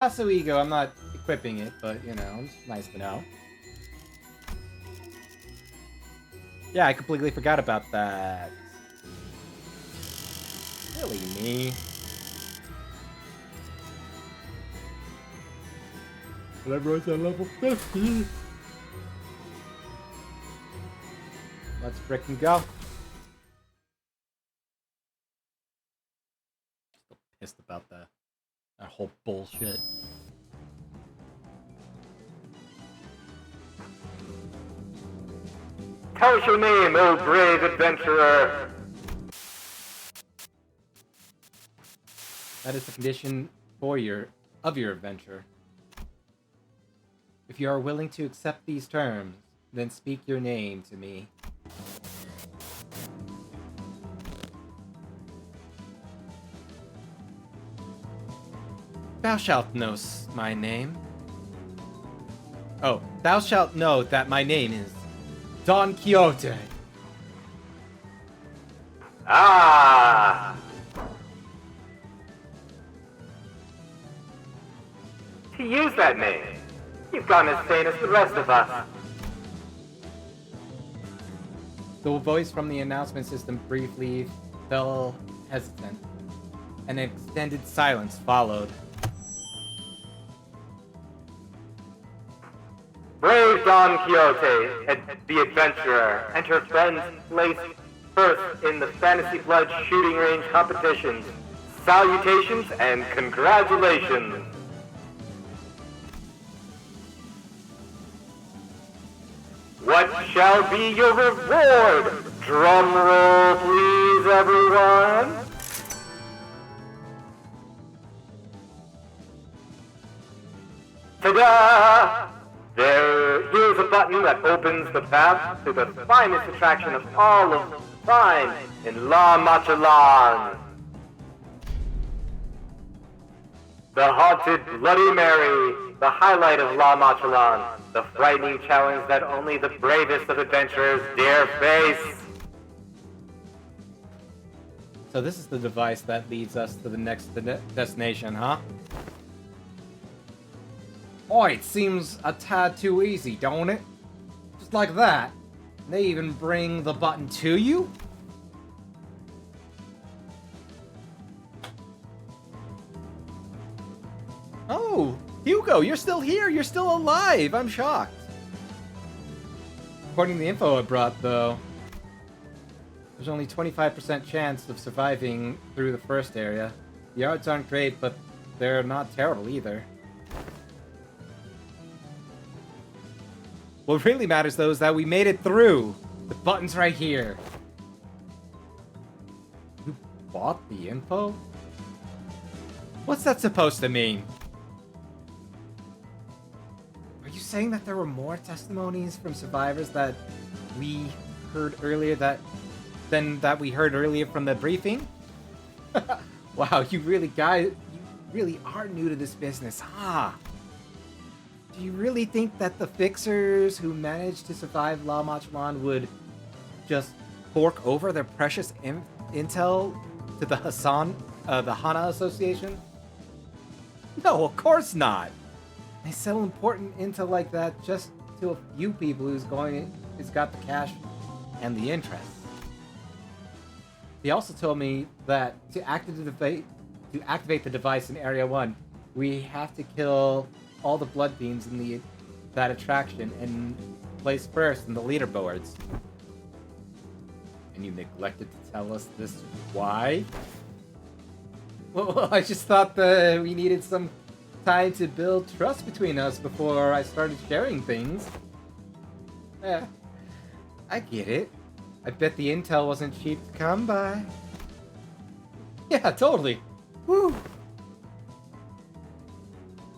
Also ego, I'm not equipping it, but, you know, it's nice to know. Yeah, I completely forgot about that. Really me. Everyone's at level 50. Let's frickin' go. Still pissed about that whole bullshit. Tell us your name, O brave adventurer. That is the condition of your adventure. If you are willing to accept these terms, then speak your name to me. Thou shalt know my name. Oh, thou shalt know that my name is Don Quixote. Ah! To use that name, you've gone as sane as the rest of us. The voice from the announcement system briefly fell hesitant. An extended silence followed. Brave Don Quixote, the adventurer, and her friends placed first in the Fantasy Blood shooting range competitions. Salutations and congratulations! What shall be your reward? Drum roll, please, everyone! Ta-da! Here's a button that opens the path to the finest attraction of all of time in La Machalan. The haunted Bloody Mary, the highlight of La Machalan, the frightening challenge that only the bravest of adventurers dare face. So this is the device that leads us to the next destination, huh? Oh, it seems a tad too easy, don't it? Just like that. They even bring the button to you? Oh, Hugo, you're still here. You're still alive. I'm shocked. According to the info I brought, though, there's only 25% chance of surviving through the first area. The odds aren't great, but they're not terrible either. What really matters, though, is that we made it through. The button's right here. You bought the info? What's that supposed to mean? Are you saying that there were more testimonies from survivors that we heard earlier than we heard earlier from the briefing? Wow, you really are new to this business, huh? Do you really think that the fixers who managed to survive La Machalan would just fork over their precious intel to the Hana Association? No, of course not. They sell important intel like that just to a few people who's got the cash and the interest. He also told me that to activate the device in Area 1, we have to kill all the blood beams in that attraction and place first in the leaderboards. And you neglected to tell us this why? Well, I just thought that we needed some time to build trust between us before I started sharing things. Yeah, I get it. I bet the intel wasn't cheap to come by. Yeah, totally. Woo!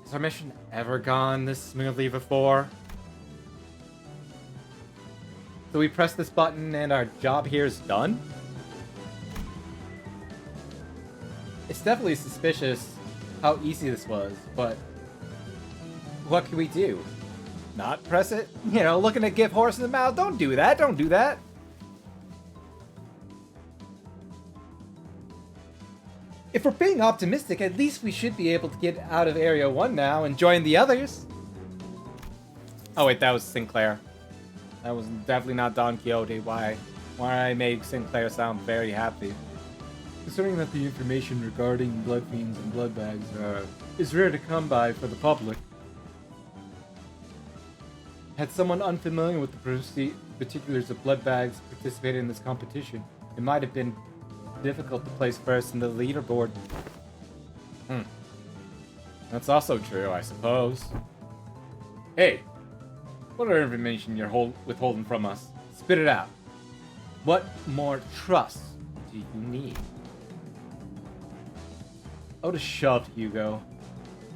Has our mission ever gone this smoothly before? So we press this button and our job here is done? It's definitely suspicious how easy this was, but what can we do? Not press it? You know, looking to give horse in the mouth? Don't do that, don't do that! If we're being optimistic, at least we should be able to get out of Area 1 now and join the others. Oh wait, that was Sinclair. That was definitely not Don Quixote. Why I made Sinclair sound very happy. Considering that the information regarding blood fiends and blood bags is rare to come by for the public. Had someone unfamiliar with the particulars of blood bags participated in this competition, it might have been difficult to place first in the leaderboard. That's also true, I suppose. Hey, what other information you're withholding from us? Spit it out. What more trust do you need? Oda shoved Hugo,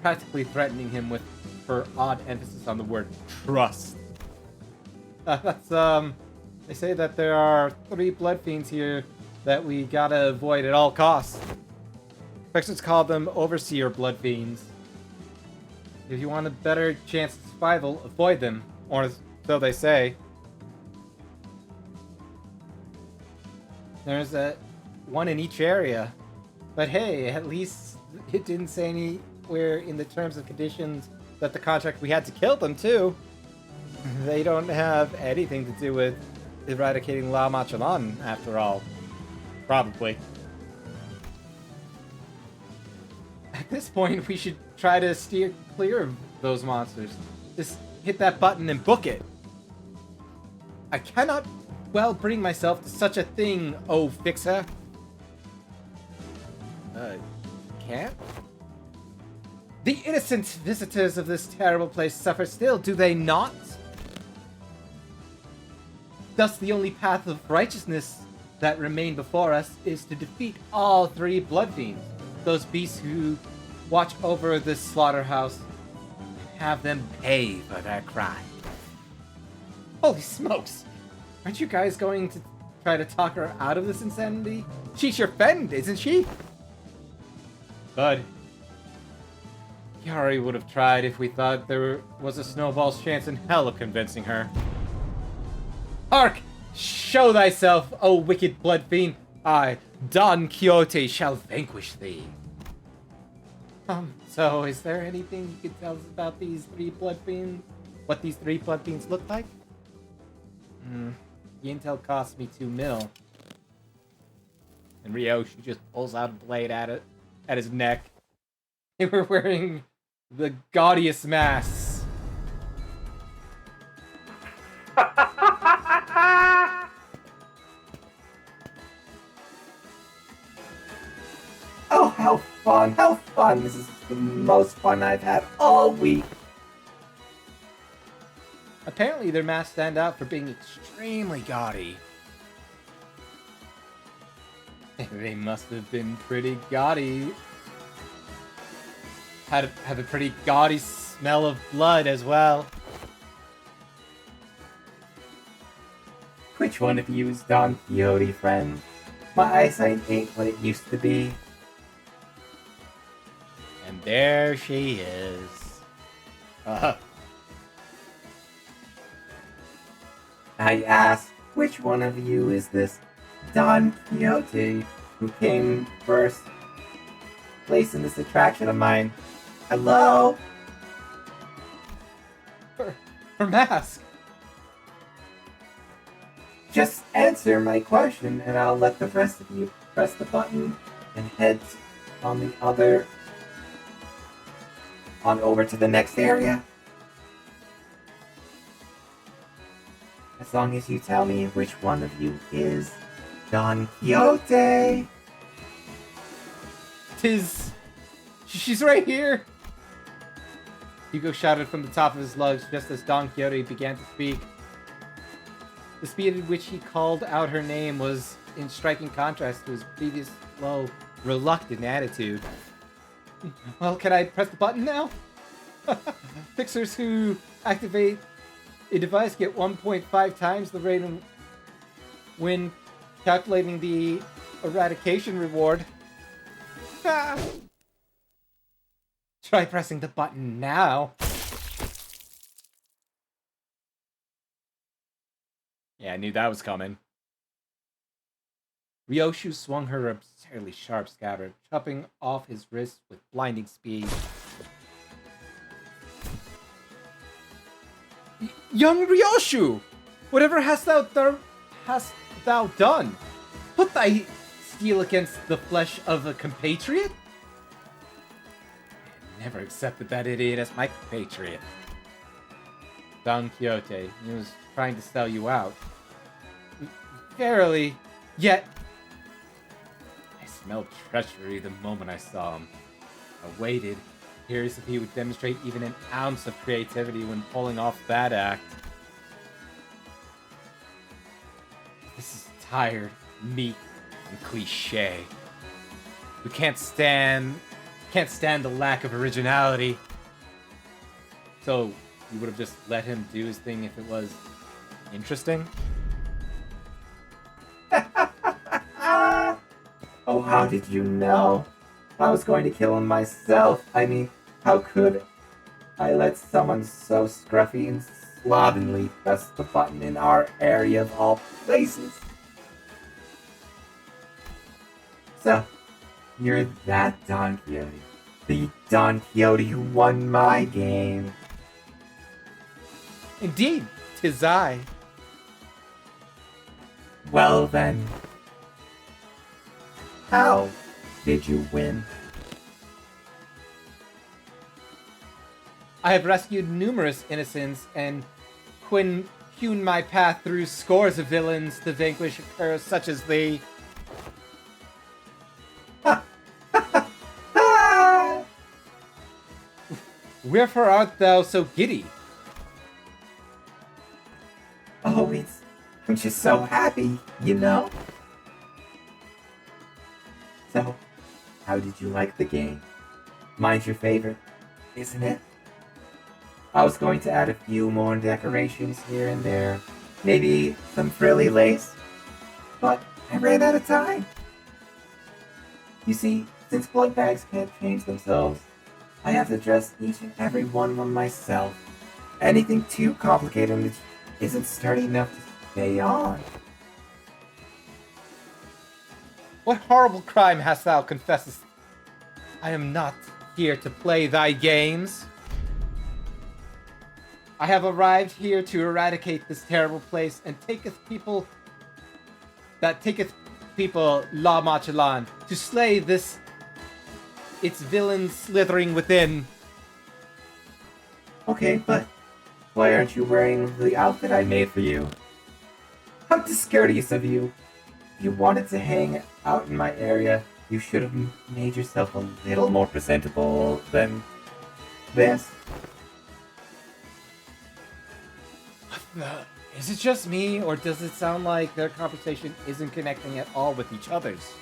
practically threatening him with her odd emphasis on the word trust. They say that there are 3 blood fiends here that we gotta avoid at all costs. Experts call them Overseer blood fiends. If you want a better chance of survival, avoid them, or so they say. There's one in each area. But hey, at least it didn't say anywhere in the terms and conditions that the contract we had to kill them too. They don't have anything to do with eradicating La Machalan, after all. Probably. At this point, we should try to steer clear of those monsters. Just hit that button and book it. I cannot well bring myself to such a thing, oh fixer. Can't? The innocent visitors of this terrible place suffer still, do they not? Thus, the only path of righteousness that remain before us is to defeat all 3 blood fiends, those beasts who watch over this slaughterhouse, and have them pay for their crime. Holy smokes! Aren't you guys going to try to talk her out of this insanity? She's your friend, isn't she? Bud, Yari would have tried if we thought there was a snowball's chance in hell of convincing her. Hark! Show thyself, O wicked blood fiend! I, Don Quixote, shall vanquish thee. So is there anything you could tell us about these 3 blood fiends? What these 3 blood fiends look like? The intel cost me 2 mil. And Ryoshi just pulls out a blade at his neck. They were wearing the gaudiest masks. Oh, how fun, how fun. This is the most fun I've had all week. Apparently their masks stand out for being extremely gaudy. They must have been pretty gaudy. Had a pretty gaudy smell of blood as well. Which one of you is Don Quixote, friend? My eyesight ain't what it used to be. And there she is. I ask, which one of you is this Don Quixote who came first place in this attraction of mine? Hello? Her mask. Just answer my question and I'll let the rest of you press the button and head on over to the next area. As long as you tell me which one of you is Don Quixote. She's right here. Hugo shouted from the top of his lungs just as Don Quixote began to speak. The speed at which he called out her name was in striking contrast to his previous slow, reluctant attitude. Well, can I press the button now? Fixers who activate a device get 1.5 times the rate when calculating the eradication reward. Try pressing the button now. Yeah, I knew that was coming. Ryoshu swung her absurdly sharp scabbard, chopping off his wrist with blinding speed. Young Ryoshu! Whatever hast thou done? Put thy steel against the flesh of a compatriot? I never accepted that idiot as my compatriot. Don Quixote, he was trying to sell you out. Verily, yet... I smelled treachery the moment I saw him. I waited, curious if he would demonstrate even an ounce of creativity when pulling off that act. This is tired, meek, and cliche. We can't stand the lack of originality. So, you would have just let him do his thing if it was interesting? Oh, how did you know? I was going to kill him myself. I mean, how could I let someone so scruffy and slovenly press the button in our area of all places? So, you're that Don Quixote. The Don Quixote who won my game. Indeed, 'tis I. Well then, how did you win? I have rescued numerous innocents and hewn my path through scores of villains to vanquish a curse such as thee. Wherefore art thou so giddy? Oh, I'm just so happy, you know? So, how did you like the game? Mine's your favorite, isn't it? I was going to add a few more decorations here and there, maybe some frilly lace, but I ran out of time. You see, since blood bags can't change themselves, I have to dress each and every one of them myself. Anything too complicated which isn't sturdy enough to stay on. What horrible crime hast thou confessed? I am not here to play thy games. I have arrived here to eradicate this terrible place and taketh people La Machalan to slay this its villains slithering within. Okay, but why aren't you wearing the outfit I made for you? How discourteous of you. If you wanted to hang out in my area, you should have made yourself a little more presentable than this. Is it just me, or does it sound like their conversation isn't connecting at all with each other's?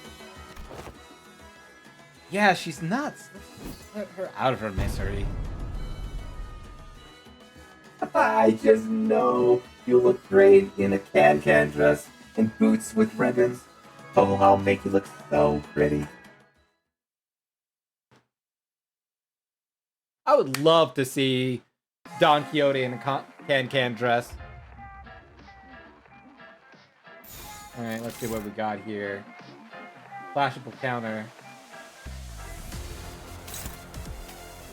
Yeah, she's nuts. Let's let her out of her misery. I just know you look great in a can-can dress and boots with ribbons. Oh, I'll make you look so pretty. I would love to see Don Quixote in a can-can dress. Alright, let's see what we got here. Flashable counter.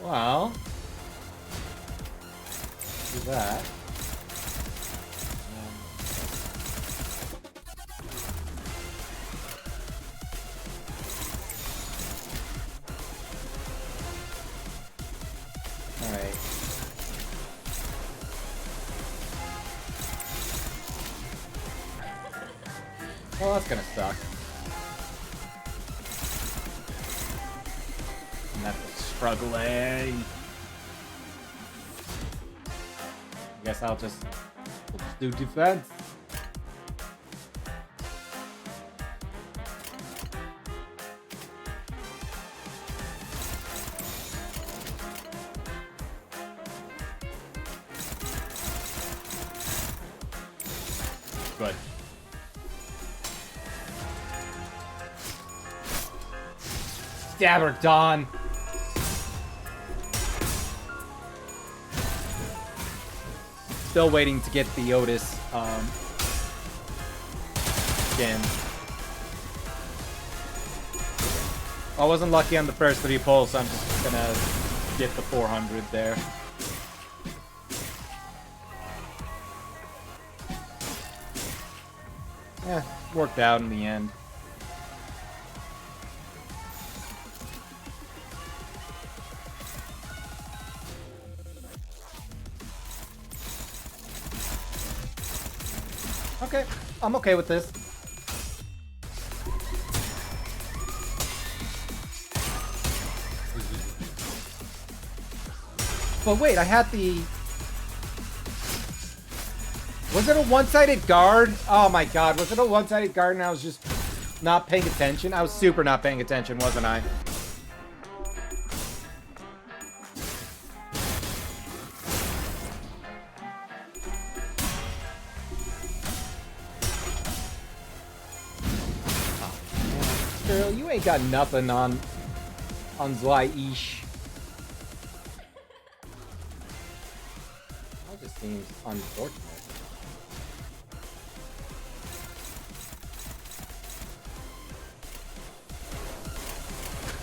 Well, do that. Alright. Well, that's gonna suck. And that's struggling. I guess we'll just do defense. Good. Stab her, Dawn. Still waiting to get the Otis skin. I wasn't lucky on the first 3 pulls, so I'm just gonna get the 400 there. Yeah, worked out in the end. Okay, I'm okay with this. But wait, I had the... Was it a one-sided guard? Oh my god, was it a one-sided guard and I was just not paying attention? I was super not paying attention, wasn't I? Oh, girl, you ain't got nothing on Zwei-ish. That just seems unfortunate.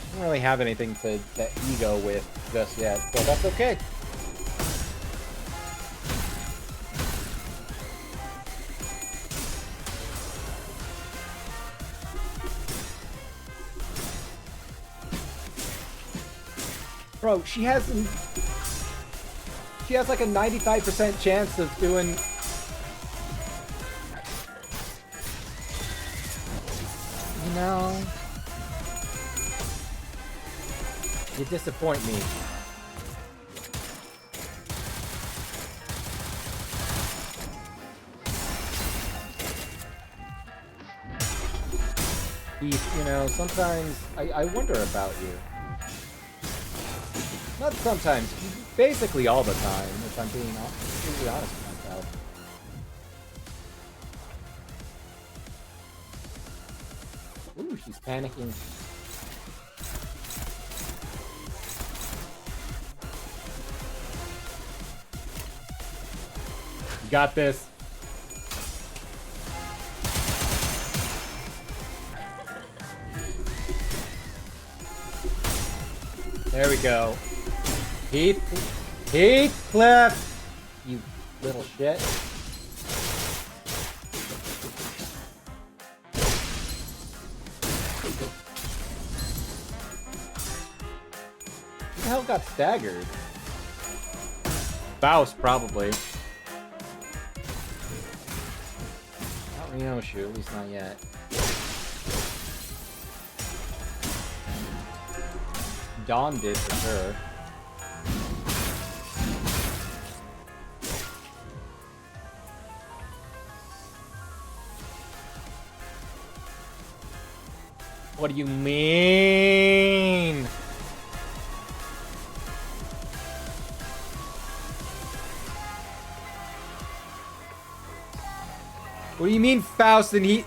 I don't really have anything to ego with just yet, so that's okay. Bro, she has like a 95% chance of doing... You know... You disappoint me. Keith, you know, sometimes I wonder about you. Not sometimes, basically all the time, if I'm being completely honest with myself. Ooh, she's panicking. You got this. There we go. Heathcliff! You little shit. Who the hell got staggered? Faust, probably. Not Ryoshu, at least not yet. Dawn did for sure. What do you mean? What do you mean, Faust and he...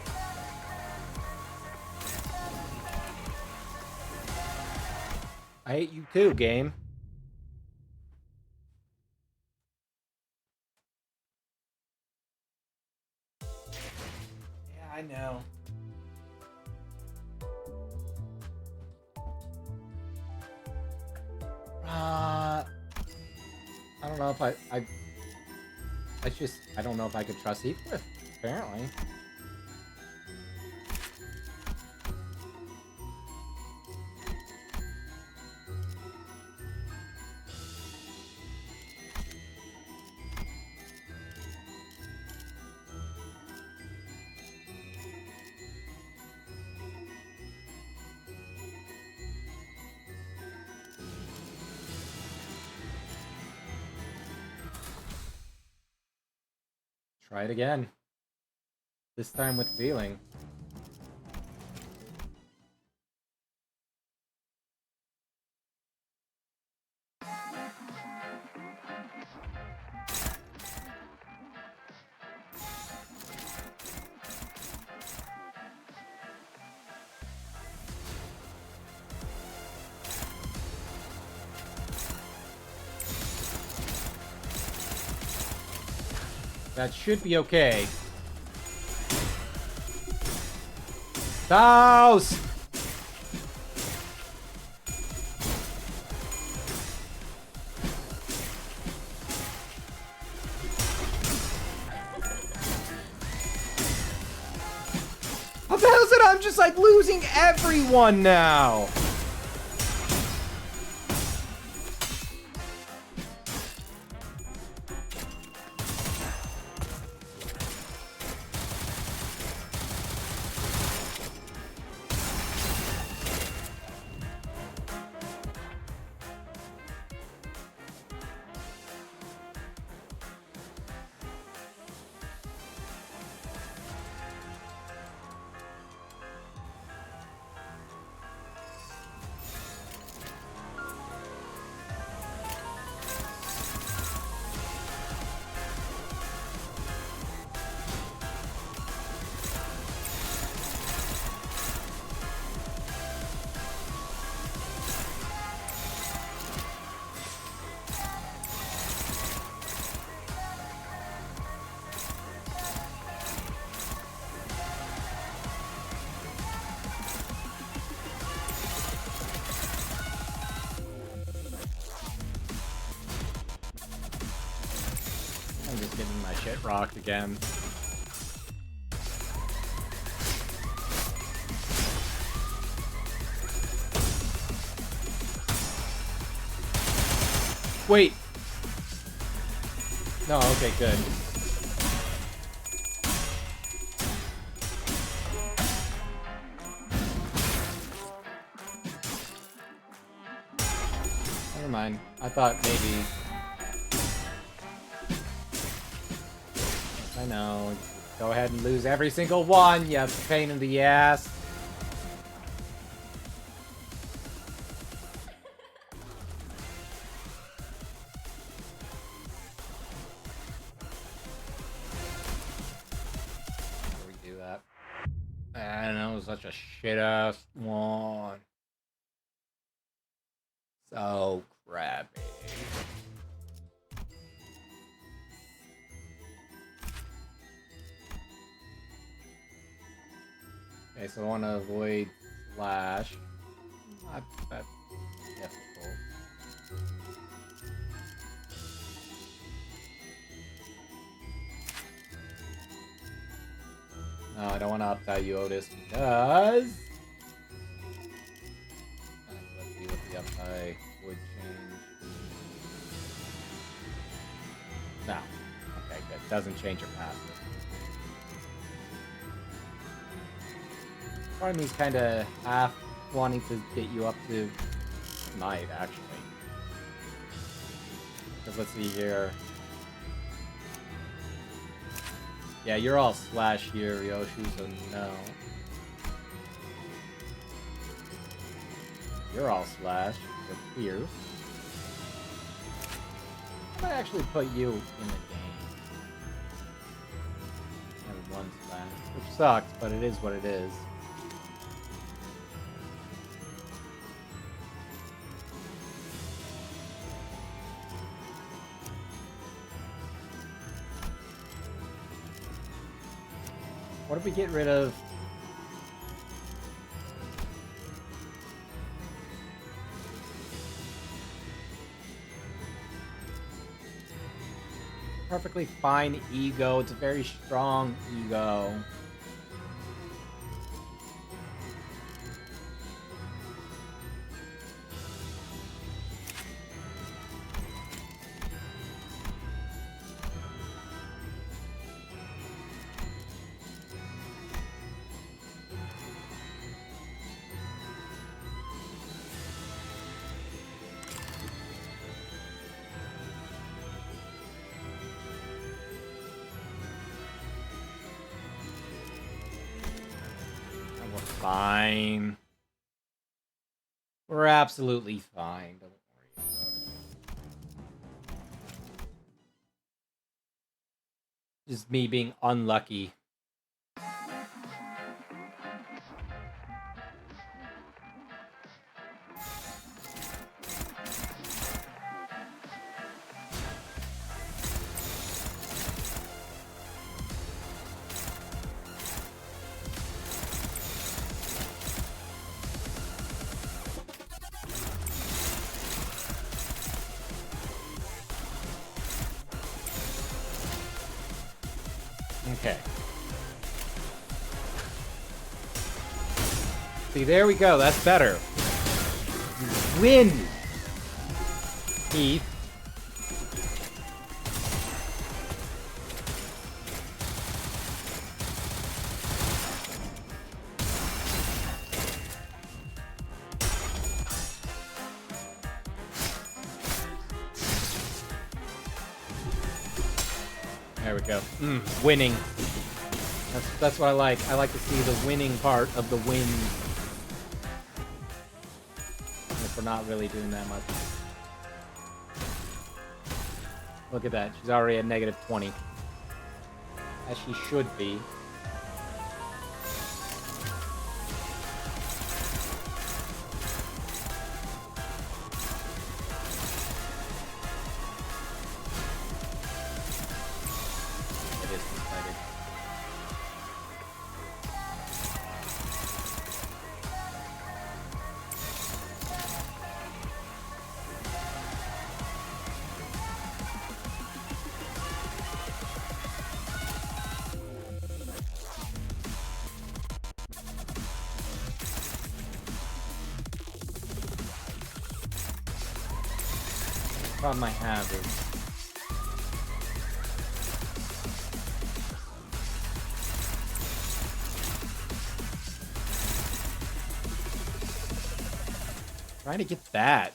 I hate you too, game. Yeah, I know. I don't know if I don't know if I could trust Heathcliff, apparently. Try it again. This time with feeling. That should be okay. Faust! What the hell is it? I'm just like losing everyone now. I'm just getting my shit rocked again. Wait. No, okay, good. Never mind. I thought maybe... I know. Go ahead and lose every single one, you pain in the ass. How do we do that? I don't know, such a shit-ass one. So crappy. Okay, so I want to avoid Flash. Not that difficult. No, I don't want to uptie you, Otis, because... Let's see what the uptie would change. No. Okay, good. Doesn't change your passive. Part of me's kind of half wanting to get you up to Knight, actually. Because let's see here. Yeah, you're all slash here, Yoshi, so no. You're all slash. You're fierce. I might actually put you in the game. Have one slash, which sucks, but it is what it is. What if we get rid of... Perfectly fine ego. It's a very strong ego. Fine. We're absolutely fine. Don't worry about it. Just me being unlucky. Okay. See, there we go. That's better. You win, Heath. There we go. Winning. That's what I like. I like to see the winning part of the win. If we're not really doing that much. Look at that. She's already at negative 20. As she should be. Problem I have is trying to get that.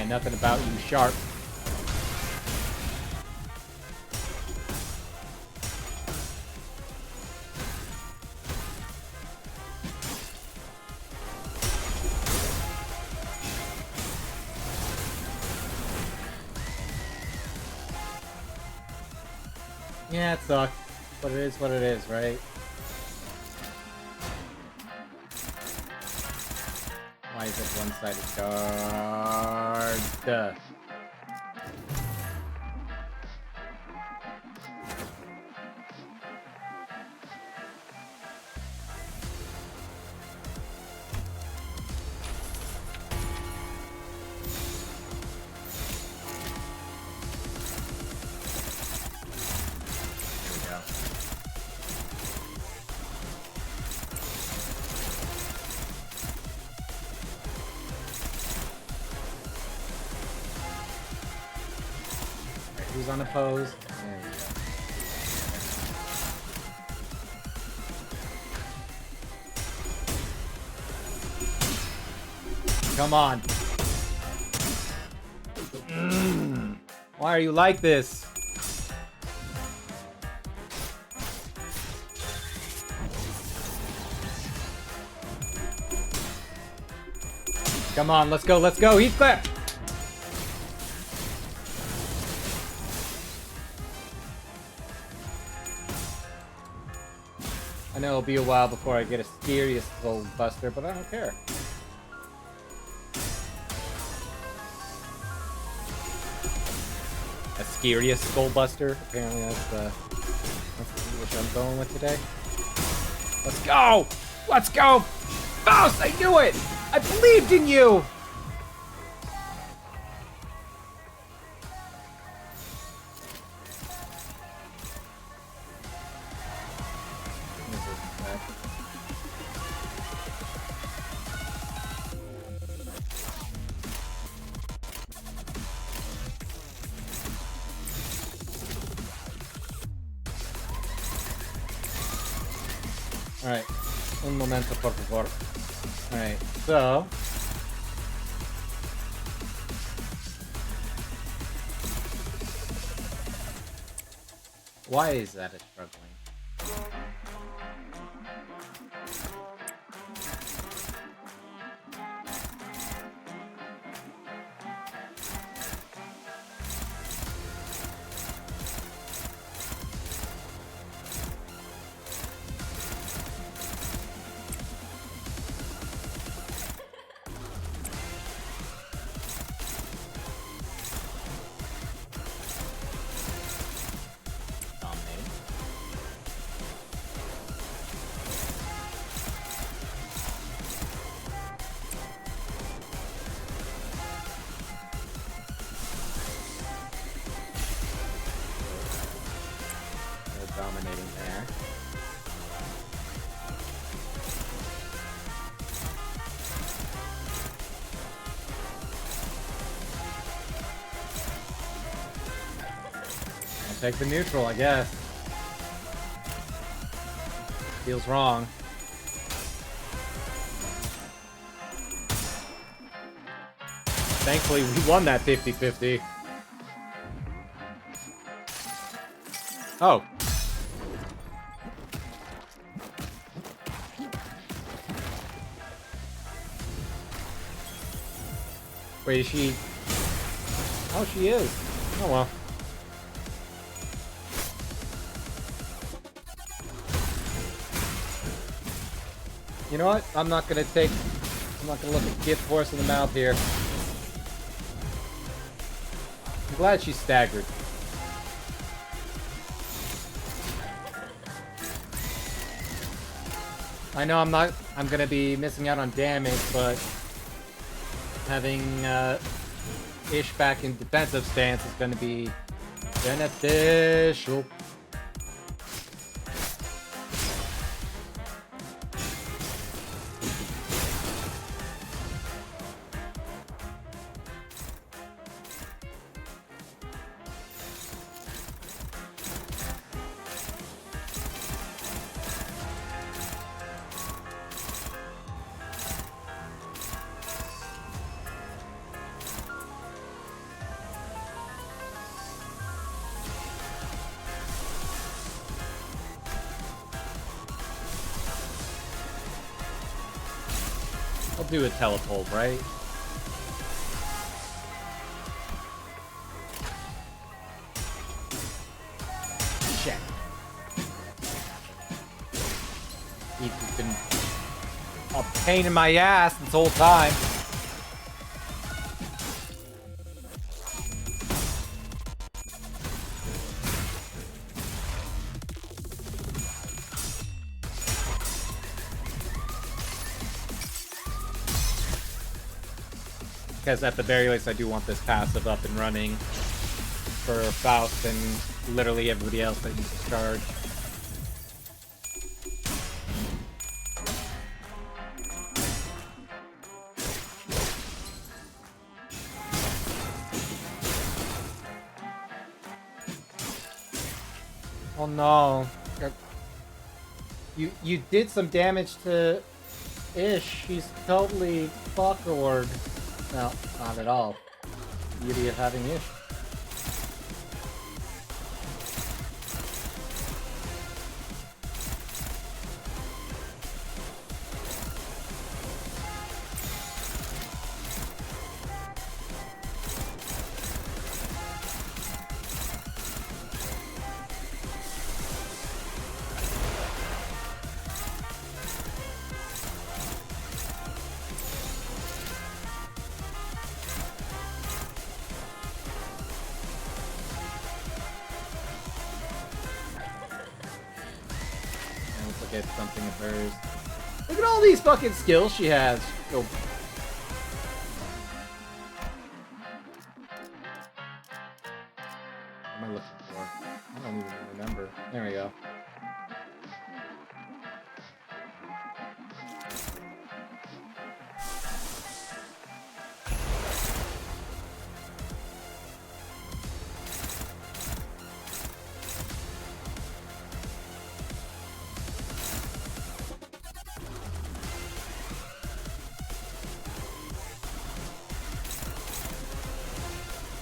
Nothing about you, Sharp. Yeah, it sucks. But it is what it is, right? Why is it one-sided guard? Duh. Who's unopposed? There we go. Come on. Why are you like this? Come on, let's go, Heathcliff! I know it'll be a while before I get a serious Soul Buster, but I don't care. A scariest Skull Buster? Apparently that's what I'm going with today. Let's go! Let's go! Faust, I knew it! I believed in you! Alright. Un momento, por favor. Alright, so... Why is that it's struggling? eliminating there. I'll take the neutral, I guess. Feels wrong. Thankfully, we won that 50-50. Oh. Wait, is she... Oh, she is. Oh, well. You know what? I'm not gonna look a gift horse in the mouth here. I'm glad she staggered. I know I'm gonna be missing out on damage, but having Ish back in defensive stance is gonna be beneficial. I'll do a teleport, right? Shit. He's been a pain in my ass this whole time. Because at the very least, I do want this passive up and running for Faust and literally everybody else that uses charge. Oh no. You did some damage to Ish. She's totally fuckward. No, not at all. Beauty of having Ish. Get something of hers. Look at all these fucking skills she has. Go. What am I looking for? I don't even remember. There we go.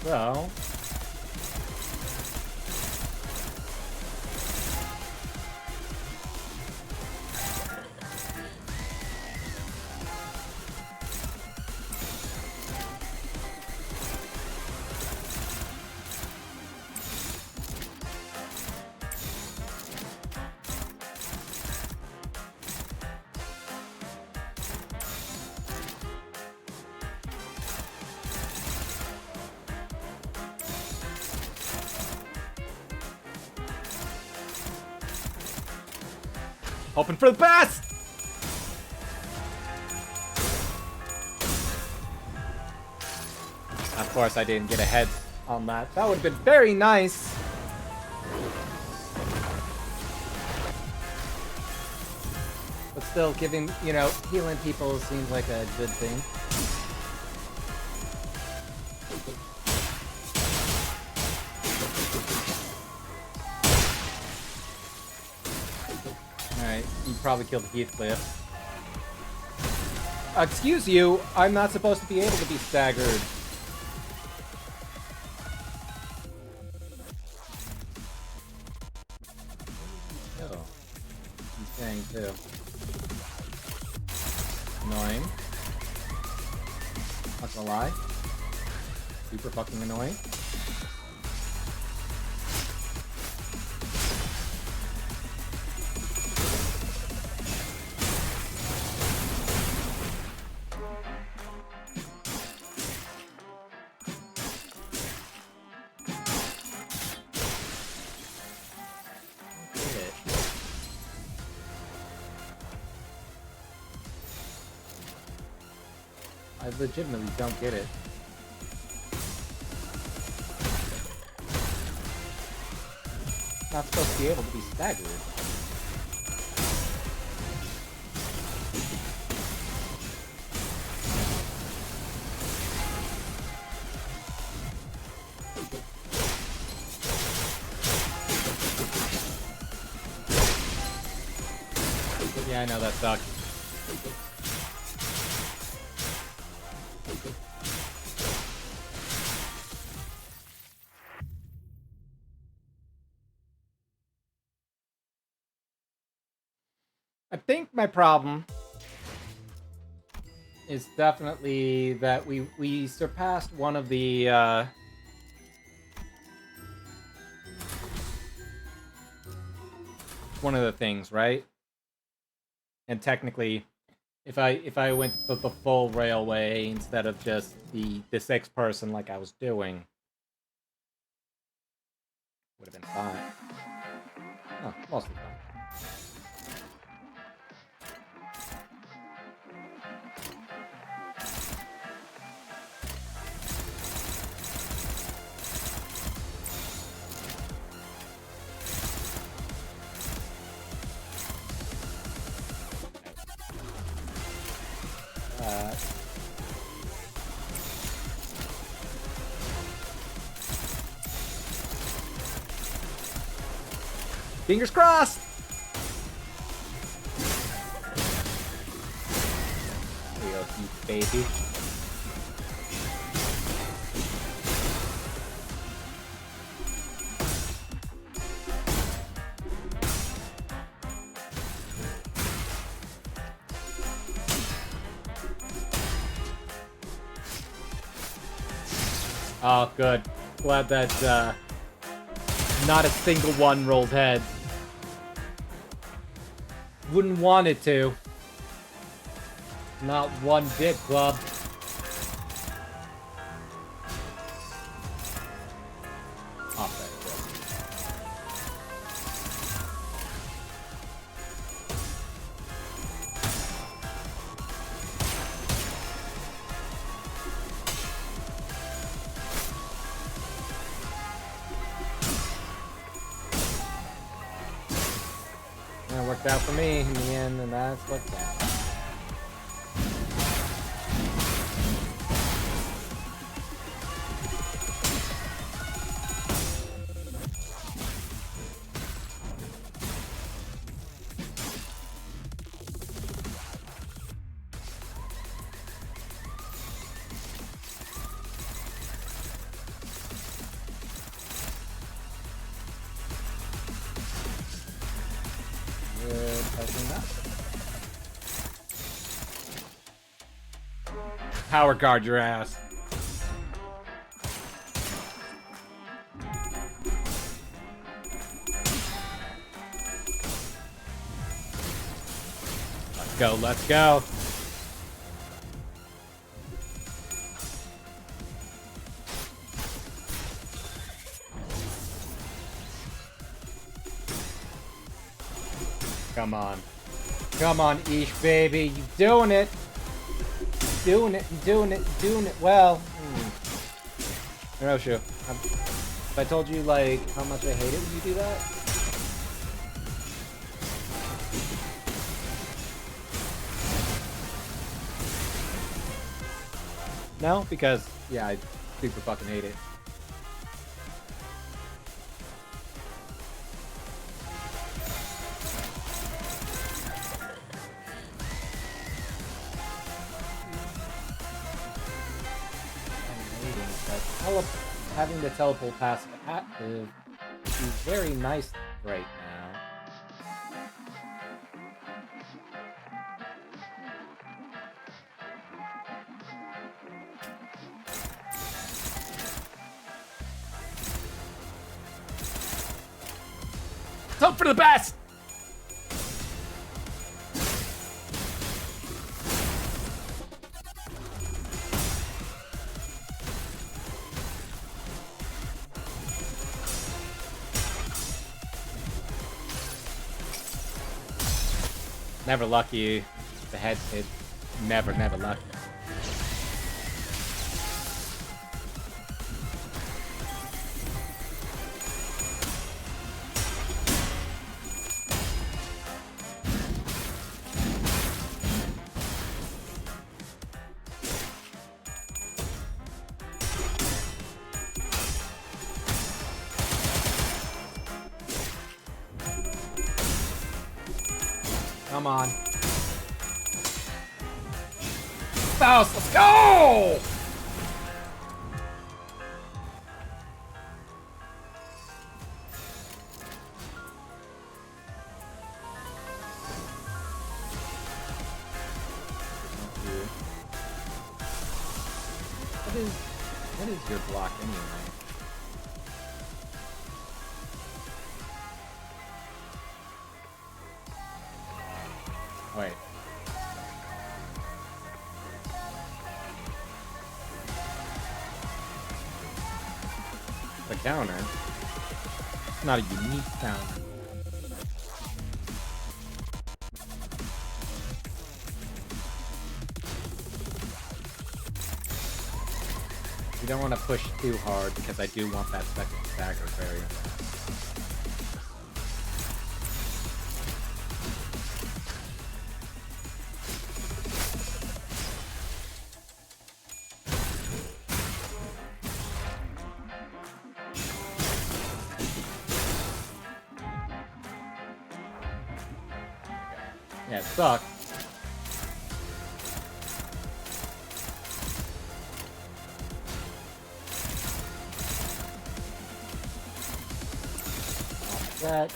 So... hoping for the best! Of course, I didn't get a head on that. That would have been very nice. But still, giving, you know, healing people seems like a good thing. Alright, you probably killed Heathcliff. Excuse you, I'm not supposed to be able to be staggered. Oh. He's saying too. Annoying. Not gonna lie. Super fucking annoying. I legitimately don't get it. Not supposed to be able to be staggered. Yeah, I know that sucks. I think my problem is definitely that we surpassed one of the things, right? And technically, if I went the full railway instead of just the 6th person like I was doing, would have been fine. Oh, mostly fine. Fingers crossed! There you go, you baby. Oh, good. Glad that, not a single one rolled head. Wouldn't want it to. Not one bit, club. Oh, that worked out for me in the end, and that's what counts. Power guard your ass. Let's go, let's go. Come on. Come on, Ish, baby. You doing it. Doing it, doing it, doing it well. Hiroshu, if I told you, like, how much I hate it when you do that? No? Because, yeah, I super fucking hate it. Having the teleport past active is very nice right now. Let's hope for the best! Never lucky. The head hit. Never lucky. Come on. Faust, let's go! What is your block anyway? Wait. The counter? It's not a unique counter. You don't want to push too hard because I do want that second stagger very fast. Yeah, it sucks. Offset.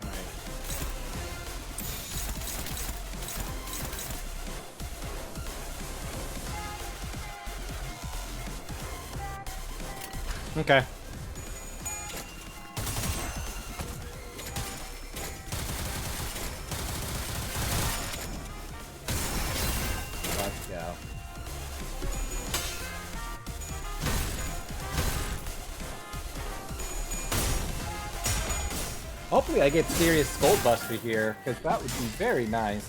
Alright. Okay. Let's go. Hopefully I get serious Skull Buster here, because that would be very nice.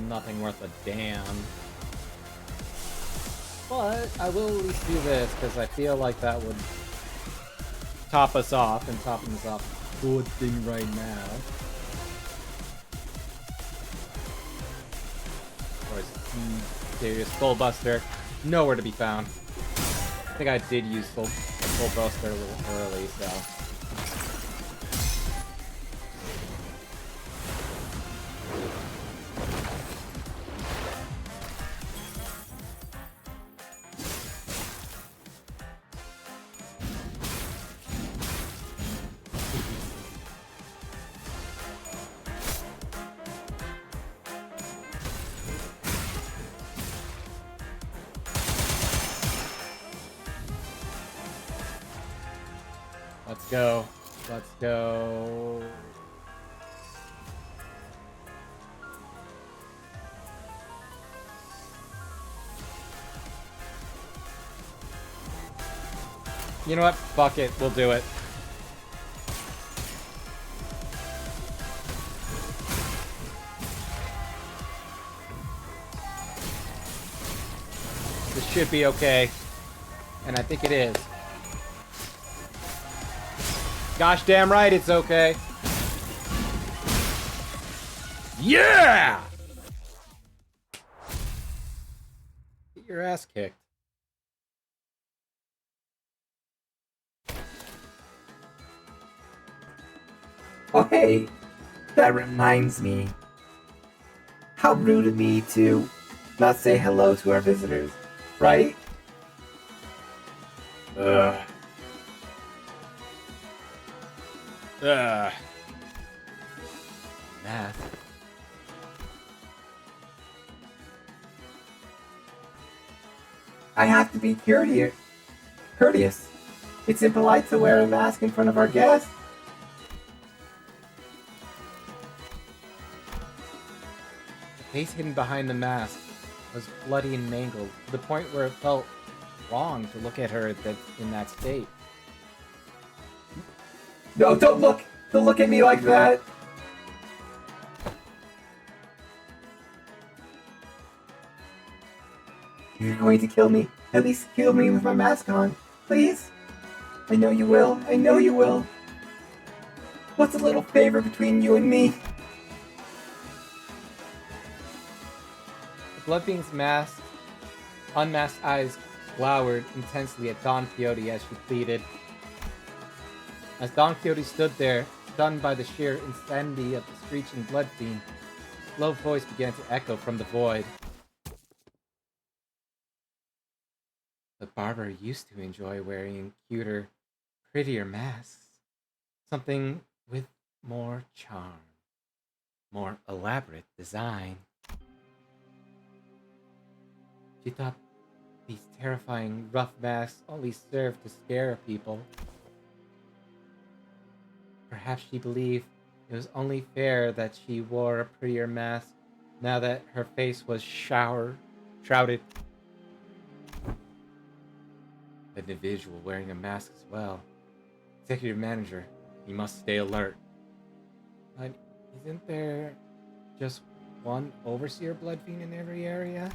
Nothing worth a damn. But I will at least do this, because I feel like that would top us off, and topping us off is a good thing right now. Of course, serious Skull Buster, nowhere to be found. I think I did use Skull Buster a little early, so... Let's go. Let's go. You know what? Fuck it. We'll do it. This should be okay. And I think it is. Gosh damn right it's okay. Yeah! Get your ass kicked. Oh, hey, that reminds me. How rude of me to not say hello to our visitors, right? Ugh. Math. I have to be courteous. It's impolite to wear a mask in front of our guests. The face hidden behind the mask was bloody and mangled, to the point where it felt wrong to look at her in that state. No, don't look! Don't look at me like that! You're going to kill me. At least kill me with my mask on. Please? I know you will. I know you will. What's a little favor between you and me? The Blood Fiend's unmasked eyes glowered intensely at Don Quixote as she pleaded. As Don Quixote stood there, stunned by the sheer insanity of the screeching Blood Fiend, his low voice began to echo from the void. The barber used to enjoy wearing cuter, prettier masks. Something with more charm, more elaborate design. She thought these terrifying, rough masks only served to scare people. Perhaps she believed it was only fair that she wore a prettier mask now that her face was shrouded. An individual wearing a mask as well. Executive manager, you must stay alert. But isn't there just one overseer Blood Fiend in every area?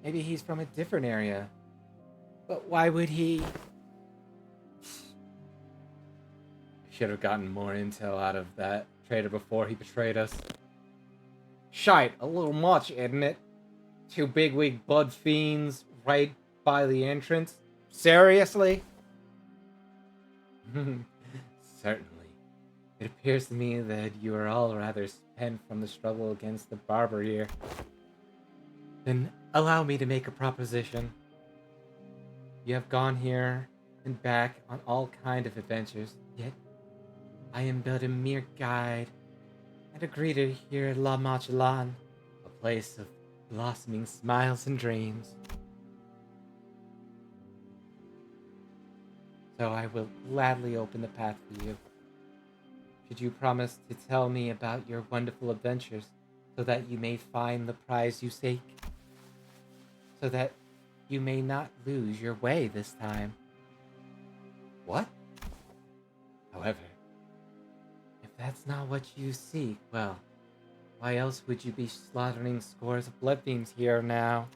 Maybe he's from a different area. But why would he? Should have gotten more intel out of that traitor before he betrayed us. Shite, a little much, isn't it? Two bigwig Blood Fiends right by the entrance? Seriously? Certainly. It appears to me that you are all rather spent from the struggle against the barber here. Then allow me to make a proposition. You have gone here and back on all kind of adventures, yet I am but a mere guide and a greeter here at La Magellan, a place of blossoming smiles and dreams. So I will gladly open the path for you. Should you promise to tell me about your wonderful adventures so that you may find the prize you seek? So that you may not lose your way this time. What? However, if that's not what you seek, well, why else would you be slaughtering scores of Blood Fiends here now?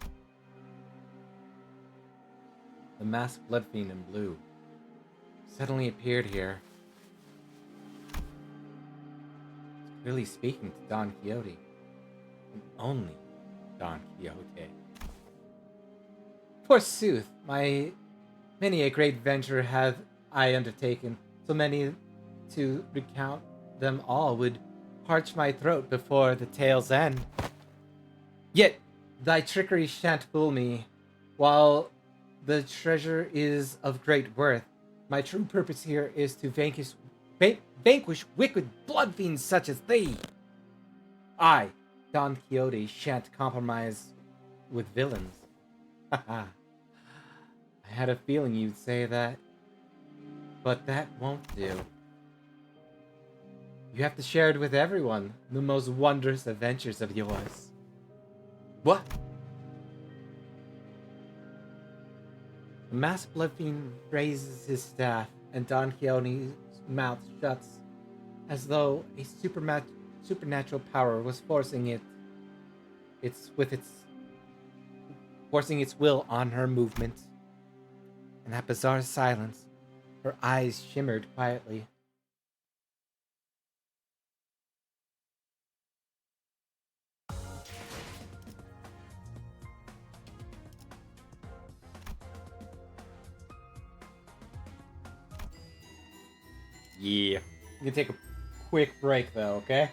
The masked Blood Fiend in blue suddenly appeared here. It's clearly speaking to Don Quixote. And only Don Quixote. Forsooth, many a great venture have I undertaken, so many to recount them all would parch my throat before the tale's end. Yet thy trickery shan't fool me. While the treasure is of great worth, my true purpose here is to vanquish wicked blood fiends such as thee. I, Don Quixote, shan't compromise with villains. Haha. I had a feeling you'd say that. But that won't do. You have to share it with everyone, the most wondrous adventures of yours. What? The masked blood fiend raises his staff, and Don Quixote's mouth shuts, as though a supernatural power was its forcing its will on her movement. In that bizarre silence, her eyes shimmered quietly. Yeah. You can take a quick break though, okay?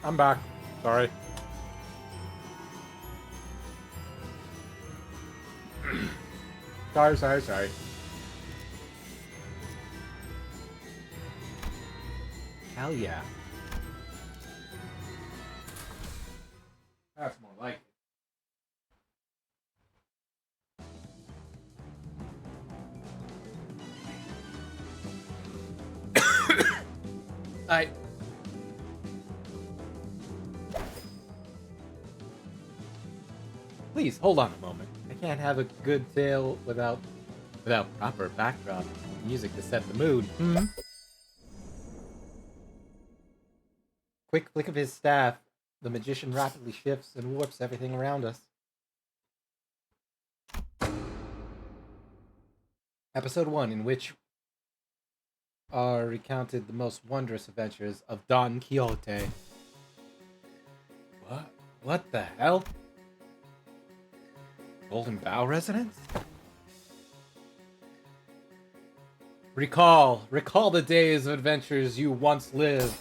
I'm back. Sorry. Sorry. Hell yeah. That's more like it. I Please, hold on a moment. I can't have a good tale without proper backdrop music to set the mood. Quick flick of his staff, the magician rapidly shifts and warps everything around us. Episode 1, in which are recounted the most wondrous adventures of Don Quixote. What? What the hell? Golden Bough residence? Recall the days of adventures you once lived.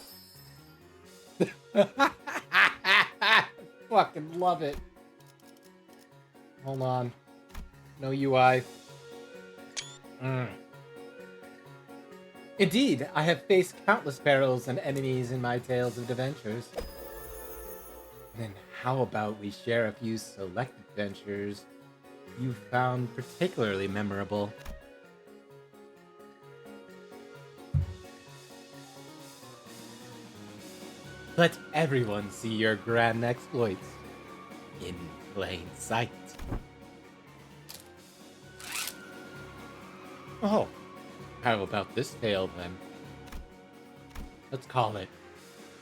Fucking love it. Hold on. No UI. Indeed, I have faced countless perils and enemies in my tales of adventures. Then how about we share a few select adventures you found particularly memorable? Let everyone see your grand exploits in plain sight. Oh, how about this tale then? Let's call it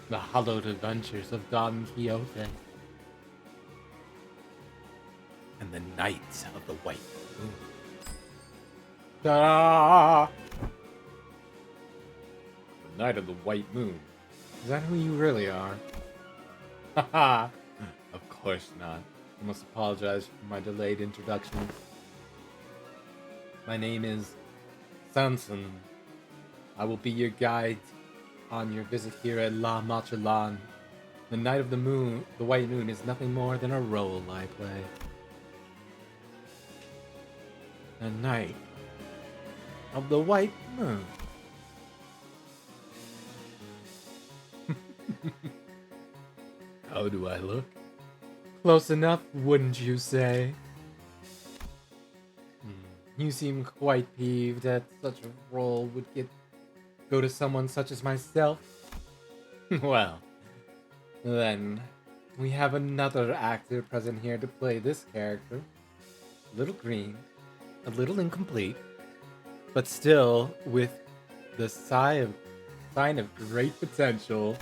The Hallowed Adventures of Don Quixote and the Knight of the White Moon. Ta-da! The Knight of the White Moon. Is that who you really are? Haha! Of course not. I must apologize for my delayed introduction. My name is Samson. I will be your guide on your visit here at La Machelan. The Night of the Moon, the White Moon, is nothing more than a role I play. The Night of the White Moon. How do I look? Close enough, wouldn't you say? You seem quite peeved that such a role would go to someone such as myself. Well, then, we have another actor present here to play this character. A little green, a little incomplete, but still with the sign of great potential.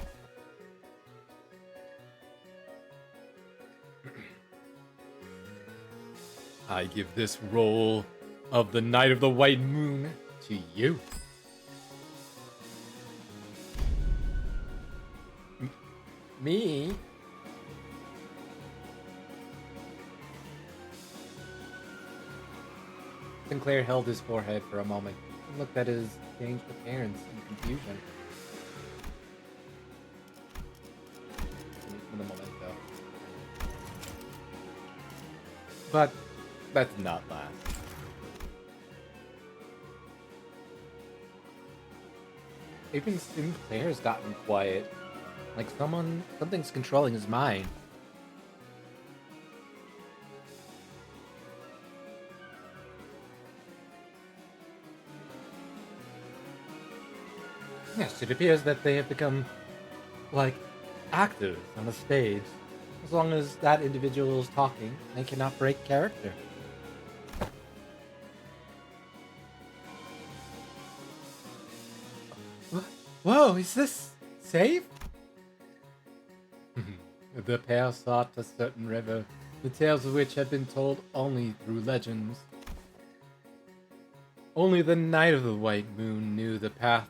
I give this role of the Night of the White Moon to you. Me? Sinclair held his forehead for a moment and looked at his changed appearance in confusion. In a moment, though. But that did not last. Even Sinclair's gotten quiet. Like something's controlling his mind. Yes, it appears that they have become, like, actors on a stage. As long as that individual is talking, they cannot break character. Whoa, is this safe? The pair sought a certain river, the tales of which had been told only through legends. Only the Night of the White Moon knew the path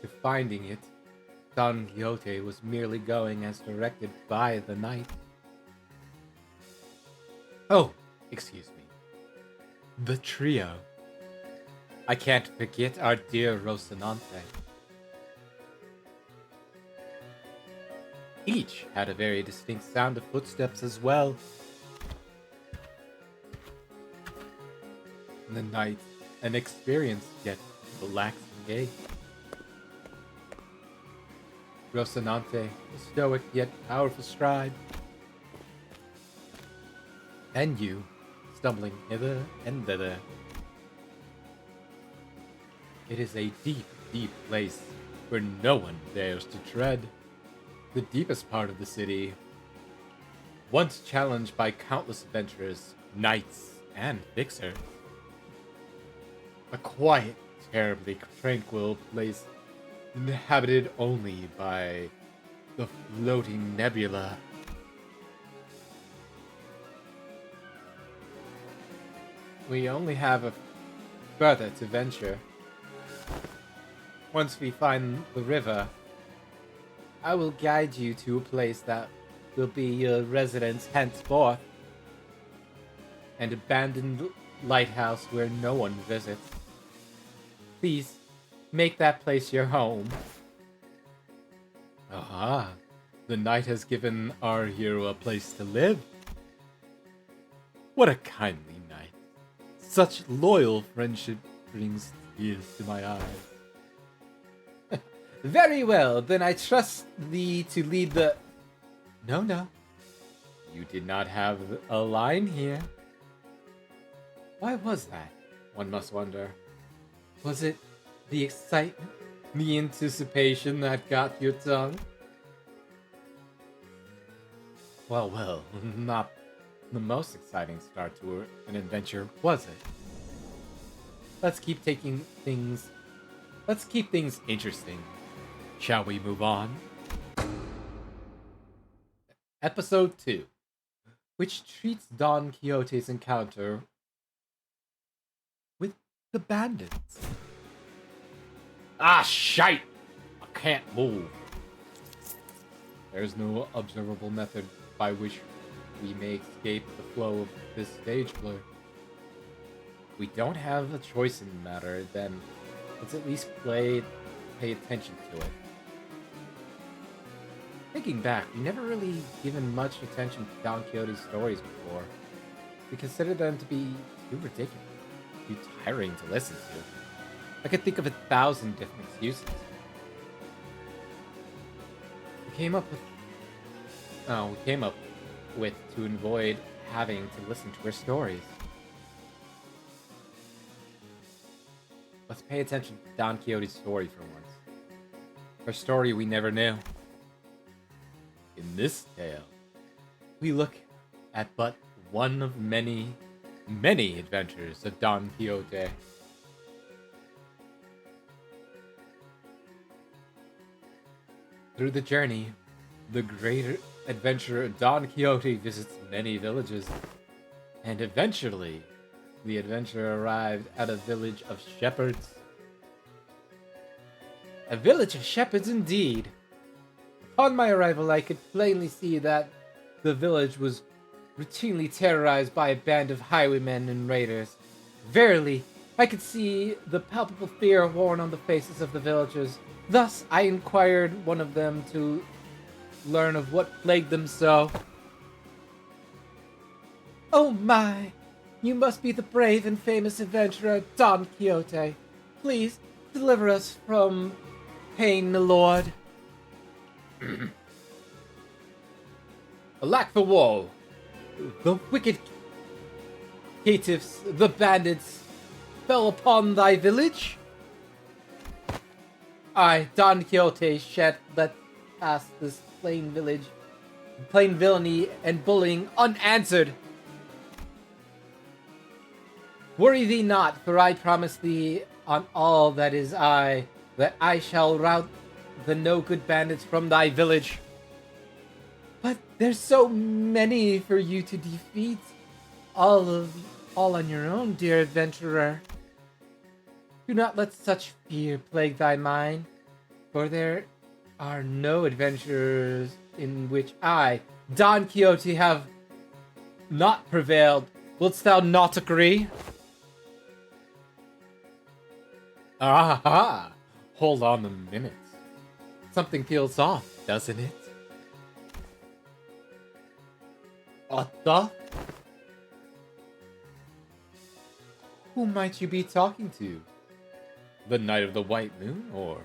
to finding it. Don Quixote was merely going as directed by the knight. Oh, excuse me. The trio. I can't forget our dear Rocinante. Each had a very distinct sound of footsteps as well. The knight, an experienced yet relaxed gait. Rocinante, a stoic yet powerful stride. And you, stumbling hither and thither. It is a deep, deep place where no one dares to tread. The deepest part of the city, once challenged by countless adventurers, knights, and fixers. A quiet, terribly tranquil place inhabited only by the floating nebula. We only have a further to venture. Once we find the river, I will guide you to a place that will be your residence henceforth. An abandoned lighthouse where no one visits. Please, make that place your home. Aha, the knight has given our hero a place to live. What a kindly knight. Such loyal friendship brings tears to my eyes. Very well, then I trust thee to lead the... No. You did not have a line here. Why was that? One must wonder. Was it the excitement, the anticipation that got your tongue? Well, not the most exciting start to an adventure, was it? Let's keep things interesting. Shall we move on? Episode 2, which treats Don Quixote's encounter with the bandits. Ah, shite! I can't move. There's no observable method by which we may escape the flow of this stage blur. We don't have a choice in the matter, then let's at least pay attention to it. Thinking back, we never really given much attention to Don Quixote's stories before. We considered them to be too ridiculous, too tiring to listen to. I could think of 1,000 different excuses. We came up with to avoid having to listen to her stories. Let's pay attention to Don Quixote's story for once. Her story we never knew. In this tale, we look at but one of many, many adventures of Don Quixote. Through the journey, the great adventurer Don Quixote visits many villages, and eventually, the adventurer arrived at a village of shepherds. A village of shepherds indeed! Upon my arrival, I could plainly see that the village was routinely terrorized by a band of highwaymen and raiders. Verily, I could see the palpable fear worn on the faces of the villagers. Thus, I inquired one of them to learn of what plagued them so. Oh my! You must be the brave and famous adventurer Don Quixote. Please, deliver us from pain, Lord. Alack the woe! The wicked caitiffs, the bandits, fell upon thy village? I, Don Quixote, shan't let pass this plain villainy and bullying unanswered. Worry thee not, for I promise thee on all that is I, that I shall rout the no-good bandits from thy village. But there's so many for you to defeat, all on your own, dear adventurer. Do not let such fear plague thy mind, for there are no adventurers in which I, Don Quixote, have not prevailed. Wilt thou not agree? Aha! Hold on a minute. Something feels off, doesn't it? What the? Who might you be talking to? The Knight of the White Moon, or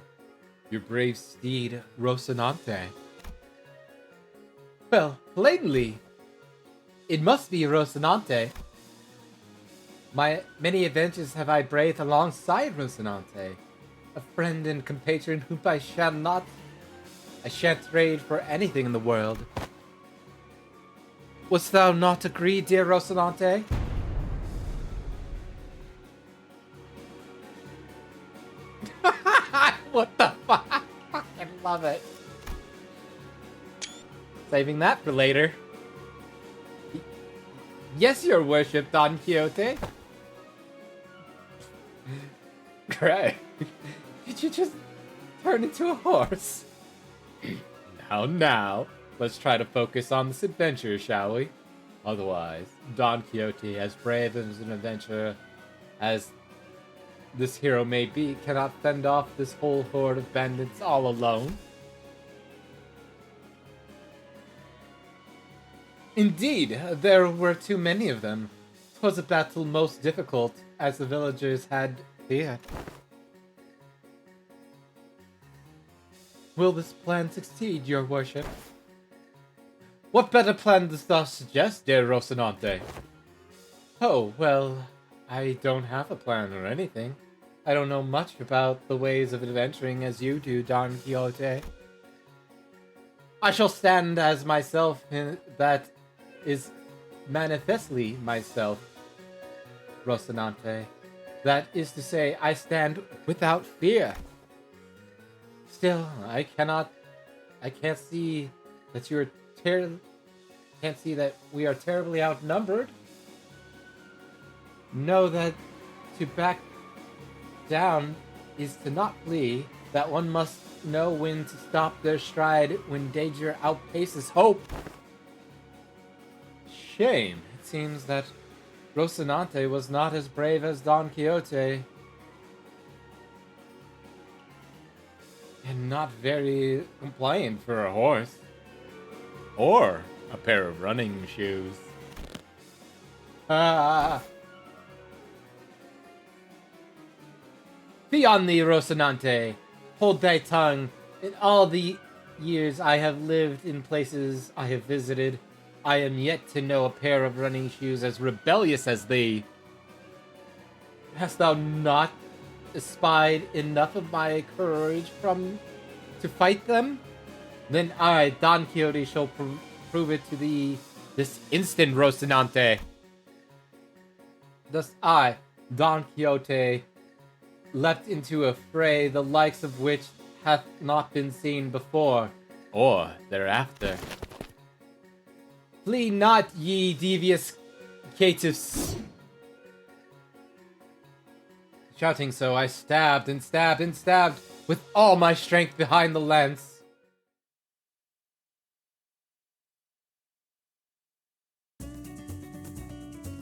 your brave steed, Rocinante? Well, plainly, it must be Rocinante. My many adventures have I braved alongside Rocinante, a friend and compatriot whom I shan't trade for anything in the world. Wouldst thou not agree, dear Rocinante? What the fuck? I fucking love it. Saving that for later. Yes, your worship, Don Quixote. Great. Did you just turn into a horse? Now, let's try to focus on this adventure, shall we? Otherwise, Don Quixote, as brave as an adventurer as this hero may be, cannot fend off this whole horde of bandits all alone. Indeed, there were too many of them. 'Twas a battle most difficult, as the villagers had feared. Will this plan succeed, your worship? What better plan dost thou suggest, dear Rocinante? Oh, well, I don't have a plan or anything. I don't know much about the ways of adventuring as you do, Don Quixote. I shall stand as myself, that is manifestly myself, Rocinante. That is to say, I stand without fear. Still, I can't see that can't see that we are terribly outnumbered. Know that to back down is to not flee, that one must know when to stop their stride when danger outpaces hope. Shame. It seems that Rocinante was not as brave as Don Quixote. And not very compliant for a horse. Or a pair of running shoes. Be on thee, Rocinante. Hold thy tongue. In all the years I have lived in places I have visited, I am yet to know a pair of running shoes as rebellious as thee. Hast thou not espied enough of my courage to fight them? Then I, Don Quixote, shall prove it to thee this instant, Rocinante. Thus I, Don Quixote, leapt into a fray the likes of which hath not been seen before, or thereafter. Flee not, ye devious caitiffs. Shouting so, I stabbed and stabbed and stabbed with all my strength behind the lance.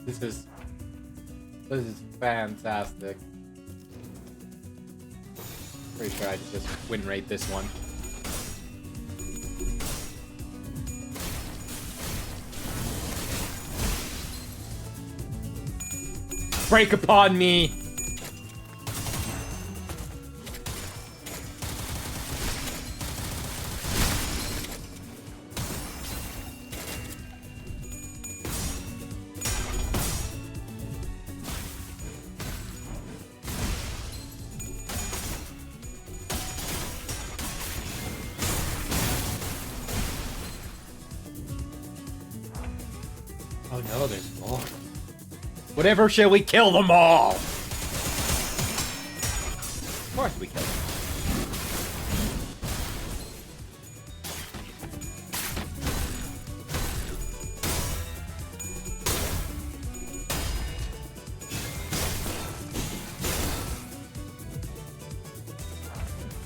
This is fantastic. Pretty sure I could just win rate this one. Break upon me! Oh no, there's more. Whatever, shall we kill them all? Of course we kill them.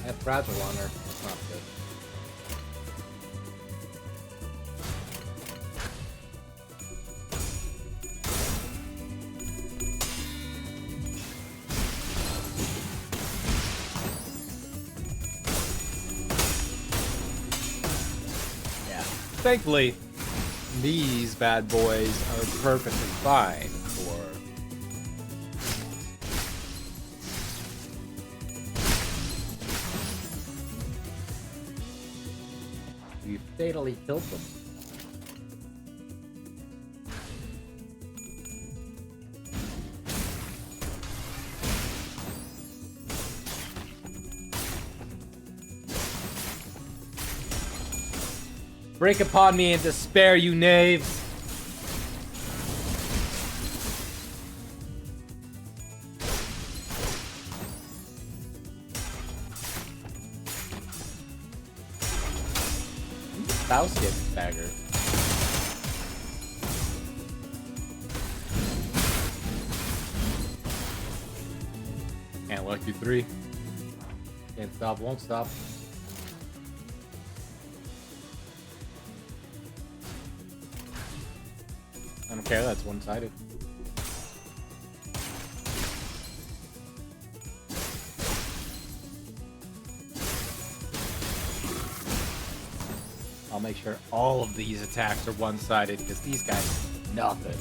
I have fragile on her. That's not good. Thankfully, these bad boys are perfectly fine for... We fatally killed them. Break upon me in despair, you knaves! Faust gets staggered. Can't let you 3. Can't stop, won't stop. I don't care, that's one-sided. I'll make sure all of these attacks are one-sided, because these guys, nothing.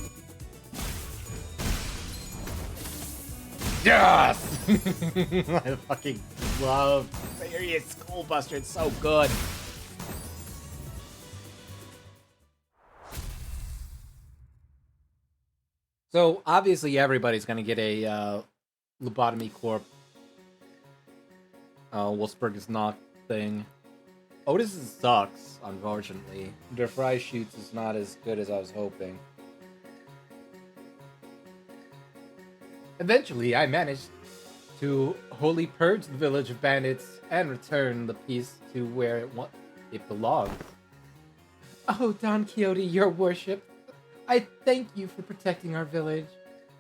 Yes! I fucking love Serious Skullbuster, it's so good. So, obviously everybody's gonna get a lobotomy corp. Wolfsburg is not thing. Otis sucks, unfortunately. Their fry shoots is not as good as I was hoping. Eventually, I managed to wholly purge the village of bandits and return the piece to where it belongs. Oh, Don Quixote, your worship, I thank you for protecting our village.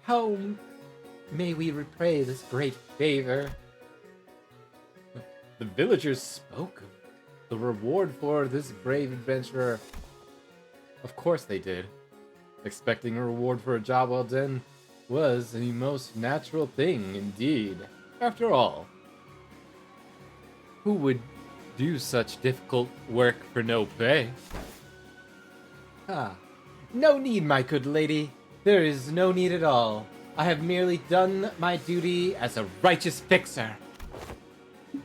How may we repay this great favor? The villagers spoke of the reward for this brave adventurer. Of course they did. Expecting a reward for a job well done was a most natural thing indeed. After all, who would do such difficult work for no pay? Ah, no need, my good lady. There is no need at all. I have merely done my duty as a righteous fixer.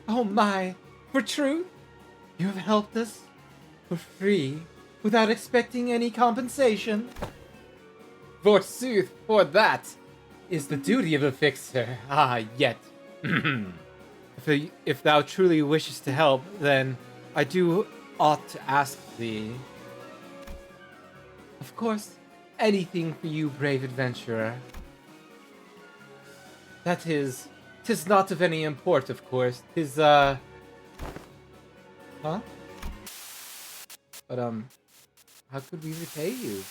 Oh my, for truth? You have helped us for free, without expecting any compensation? Forsooth, for that is the duty of a fixer. Ah, yet. If thou truly wishest to help, then I do ought to ask thee. Of course, anything for you, brave adventurer. That is, 'tis not of any import, of course. 'Tis, Huh? But, how could we repay you?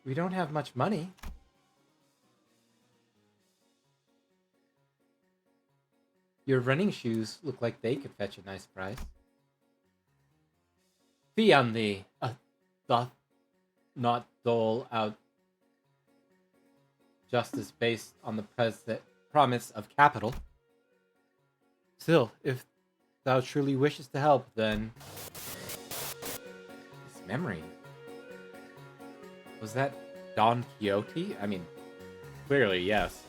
We don't have much money. Your running shoes look like they could fetch a nice price. Fee on thee, doth not dole out justice based on the promise of capital. Still, if thou truly wishes to help, then... This memory... Was that Don Quixote? I mean, clearly, yes.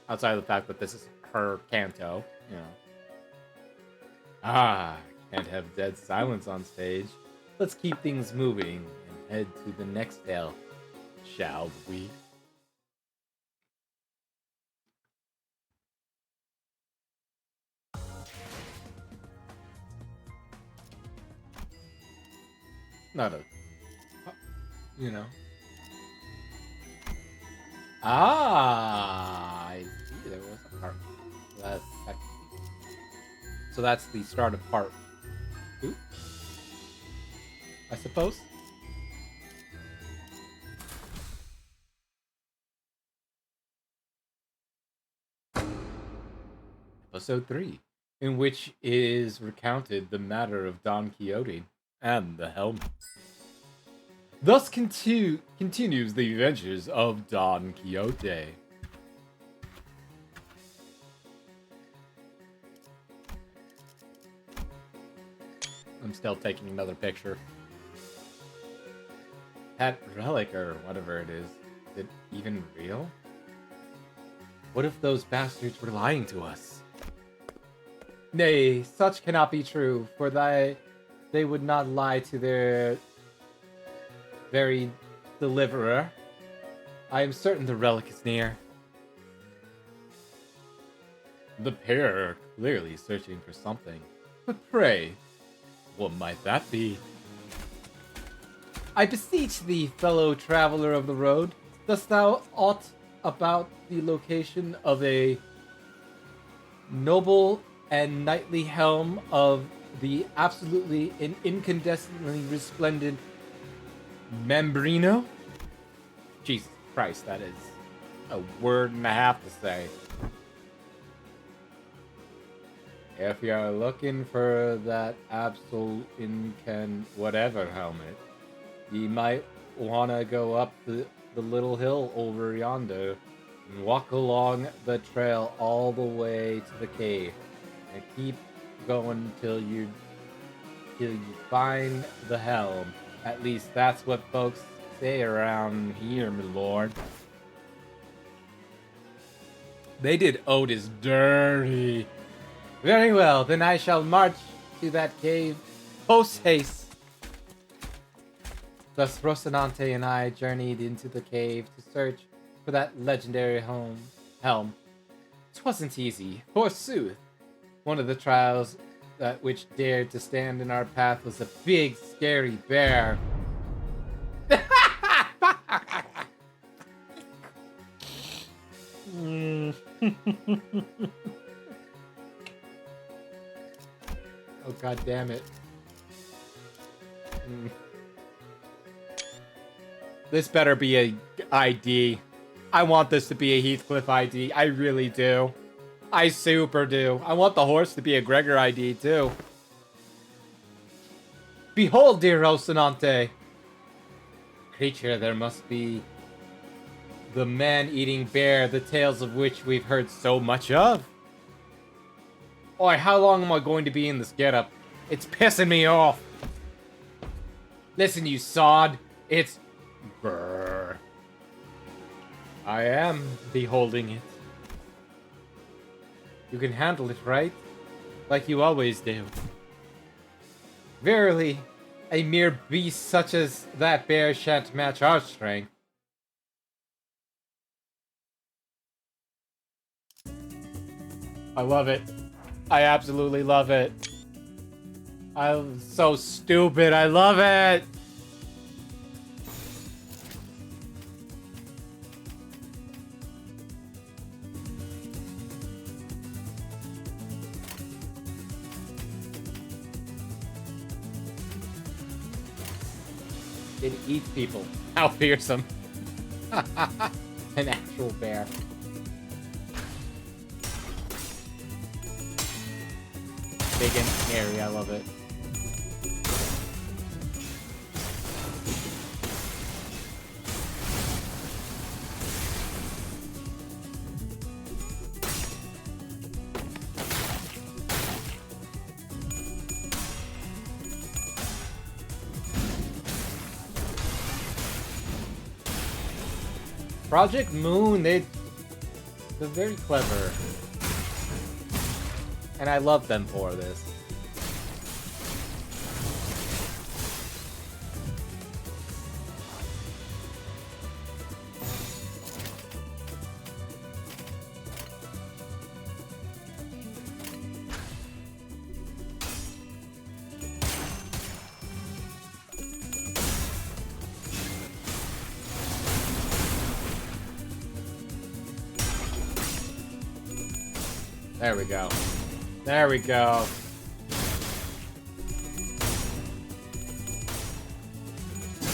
Outside of the fact that this is her Canto, you know. Ah, can't have dead silence on stage. Let's keep things moving and head to the next tale, shall we? Not a... You know. Ah, I see. There was a part. So that's the start of part 2, I suppose. Episode 3, in which is recounted the matter of Don Quixote and the helmet. Thus continues the adventures of Don Quixote. I'm still taking another picture. That relic, or whatever it is it even real? What if those bastards were lying to us? Nay, such cannot be true, for they would not lie to their very deliverer. I am certain the relic is near. The pair are clearly searching for something. But pray, what might that be? I beseech thee, fellow traveler of the road, dost thou aught about the location of a noble and knightly helm of the absolutely and incandescently resplendent Membrino. Jesus Christ, that is a word and a half to say. If you're looking for that absolute whatever helmet, you might want to go up the little hill over yonder and walk along the trail all the way to the cave and keep going till you find the helm. At least that's what folks say around here, my lord. They did Otis dirty. Very well, then I shall march to that cave post-haste. Thus Rocinante and I journeyed into the cave to search for that legendary helm. 'Twasn't easy, forsooth. One of the trials that which dared to stand in our path was a big, scary bear. Oh, god damn it. This better be a ID. I want this to be a Heathcliff ID. I really do. I super do. I want the horse to be a Gregor ID too. Behold, dear Rocinante. Creature, there must be the man-eating bear, the tales of which we've heard so much of. Oi, how long am I going to be in this getup? It's pissing me off. Listen, you sod. It's... Brrr. I am beholding it. You can handle it, right? Like you always do. Verily, a mere beast such as that bear shan't match our strength. I love it. I absolutely love it. I'm so stupid. I love it. It eats people. How fearsome. An actual bear. Big and scary, I love it. Project Moon, they're very clever. And I love them for this. There we go. There we go.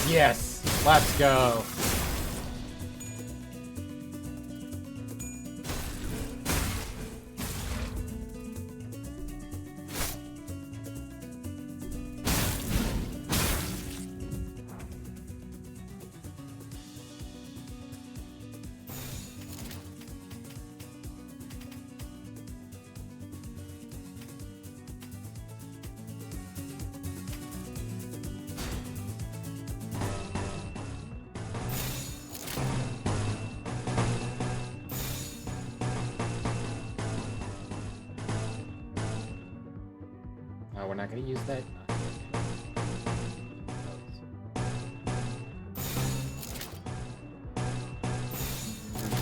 Yes! Let's go! Oh, we're not gonna use that? No.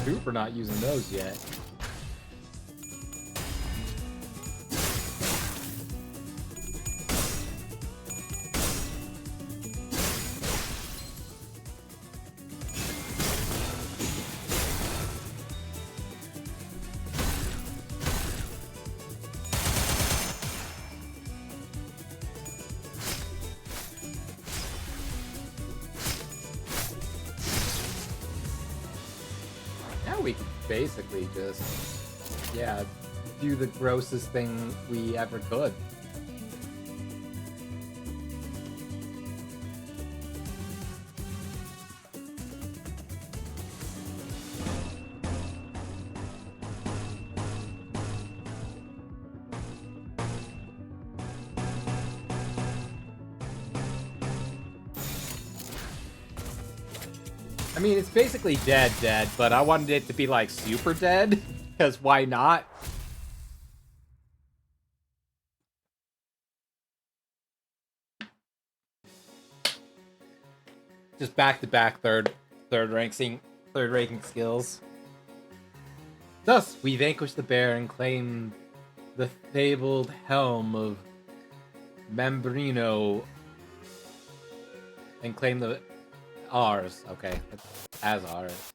Super not using those yet. we could basically just, yeah, do the grossest thing we ever could. I mean, it's basically dead, but I wanted it to be, like, super dead, because why not? Just back-to-back third-ranking skills. Thus, we vanquished the bear and claimed the fabled helm of Membrino, and claimed the ours. Okay, as ours.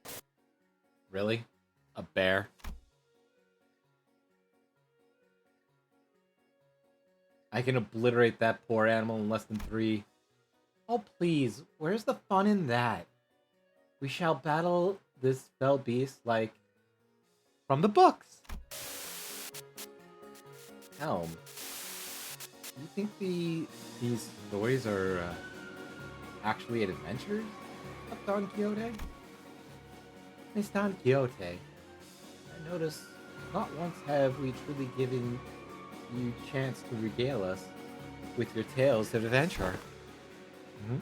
Really? A bear? I can obliterate that poor animal in less than 3. Oh, please, where's the fun in that? We shall battle this fell beast like from the books. Helm. Do you think these stories are actually adventures of Don Quixote? Miss Don Quixote, I notice not once have we truly given you chance to regale us with your tales of adventure. Mm-hmm.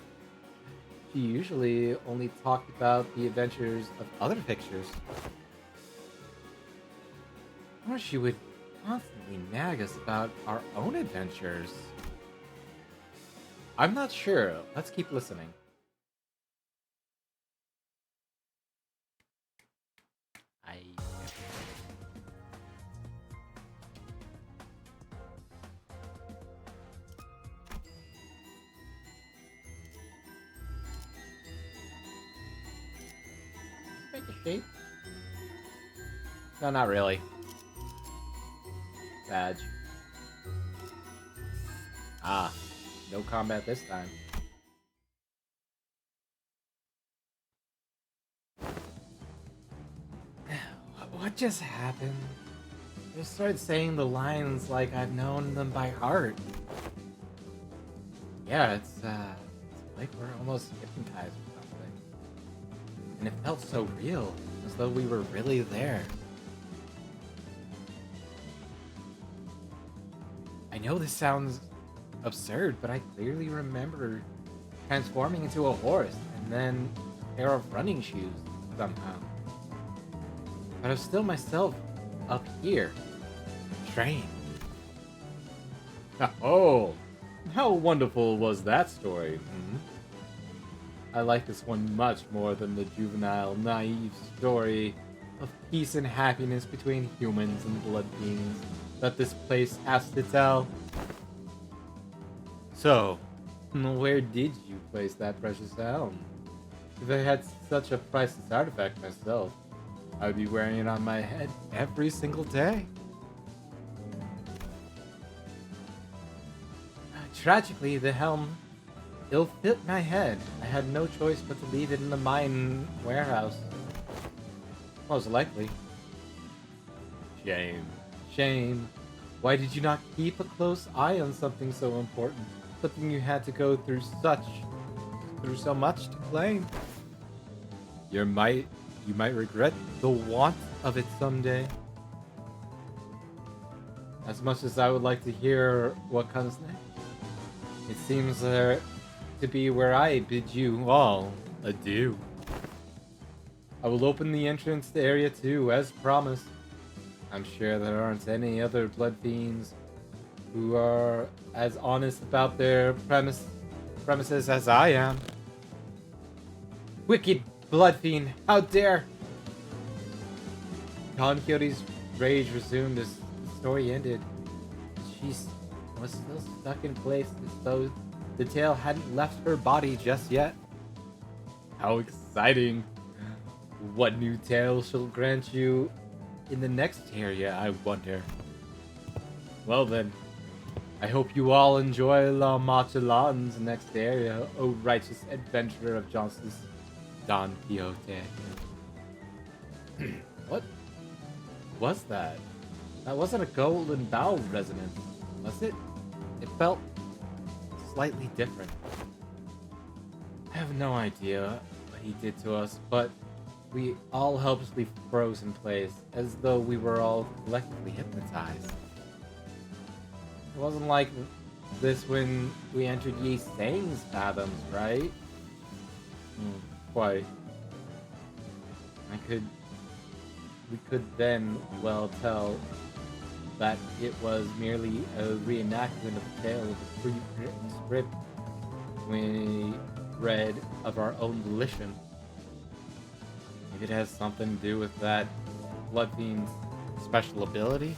She usually only talked about the adventures of other pictures. Or she would constantly nag us about our own adventures. I'm not sure. Let's keep listening. Make a shape? No, not really. Badge. Ah, no combat this time. What just happened? I just started saying the lines like I've known them by heart. Yeah, it's like we're almost hypnotized or something. And it felt so real, as though we were really there. I know this sounds absurd, but I clearly remember transforming into a horse and then a pair of running shoes somehow. But I was still myself up here, trained. Oh, how wonderful was that story? I like this one much more than the juvenile, naive story of peace and happiness between humans and blood fiends that this place has to tell. So, where did you place that precious helm? If I had such a priceless artifact myself, I would be wearing it on my head every single day. Tragically, the helm ill-fit my head. I had no choice but to leave it in the mine warehouse. Most likely. Shame. Shame. Why did you not keep a close eye on something so important? Something you had to go through so much to claim. You might regret the want of it someday. As much as I would like to hear what comes next, it seems there to be where I bid you all adieu. I will open the entrance to Area 2 as promised. I'm sure there aren't any other blood fiends who are as honest about their premises as I am. Wicked blood fiend, how dare! Don Quixote's rage resumed as the story ended. She was still stuck in place as though the tail hadn't left her body just yet. How exciting! What new tale shall grant you in the next area, I wonder? Well then, I hope you all enjoy La Machelan's next area, O righteous adventurer of justice, Don Quixote. What was that? That wasn't a golden bow resonance, was it? It felt slightly different. I have no idea what he did to us, but we all helplessly froze in place, as though we were all collectively hypnotized. It wasn't like this when we entered Yi Sang's fathoms, right? Quite. We could then well tell that it was merely a reenactment of the tale of a pre-written script we read of our own volition. Maybe it has something to do with that Blood Fiend's special ability?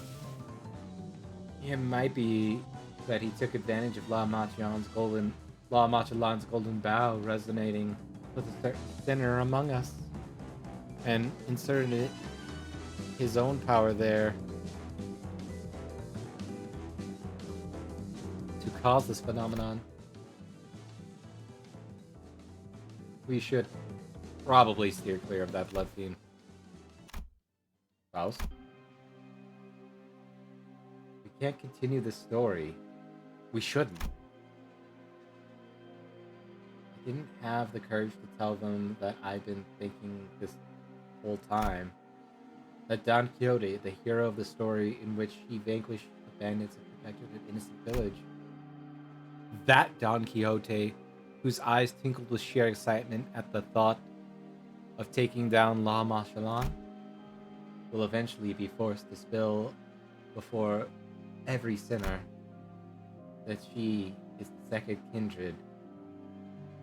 It might be that he took advantage of La Machalan's golden bow resonating with a certain sinner among us, and inserted his own power there to cause this phenomenon. We should probably steer clear of that Blood Fiend. Faust? We can't continue this story. We shouldn't. I didn't have the courage to tell them that I've been thinking this whole time. That Don Quixote, the hero of the story in which he vanquished the bandits and protected an innocent village. That Don Quixote, whose eyes twinkled with sheer excitement at the thought of taking down La Machalan, will eventually be forced to spill before every sinner that she is the second kindred.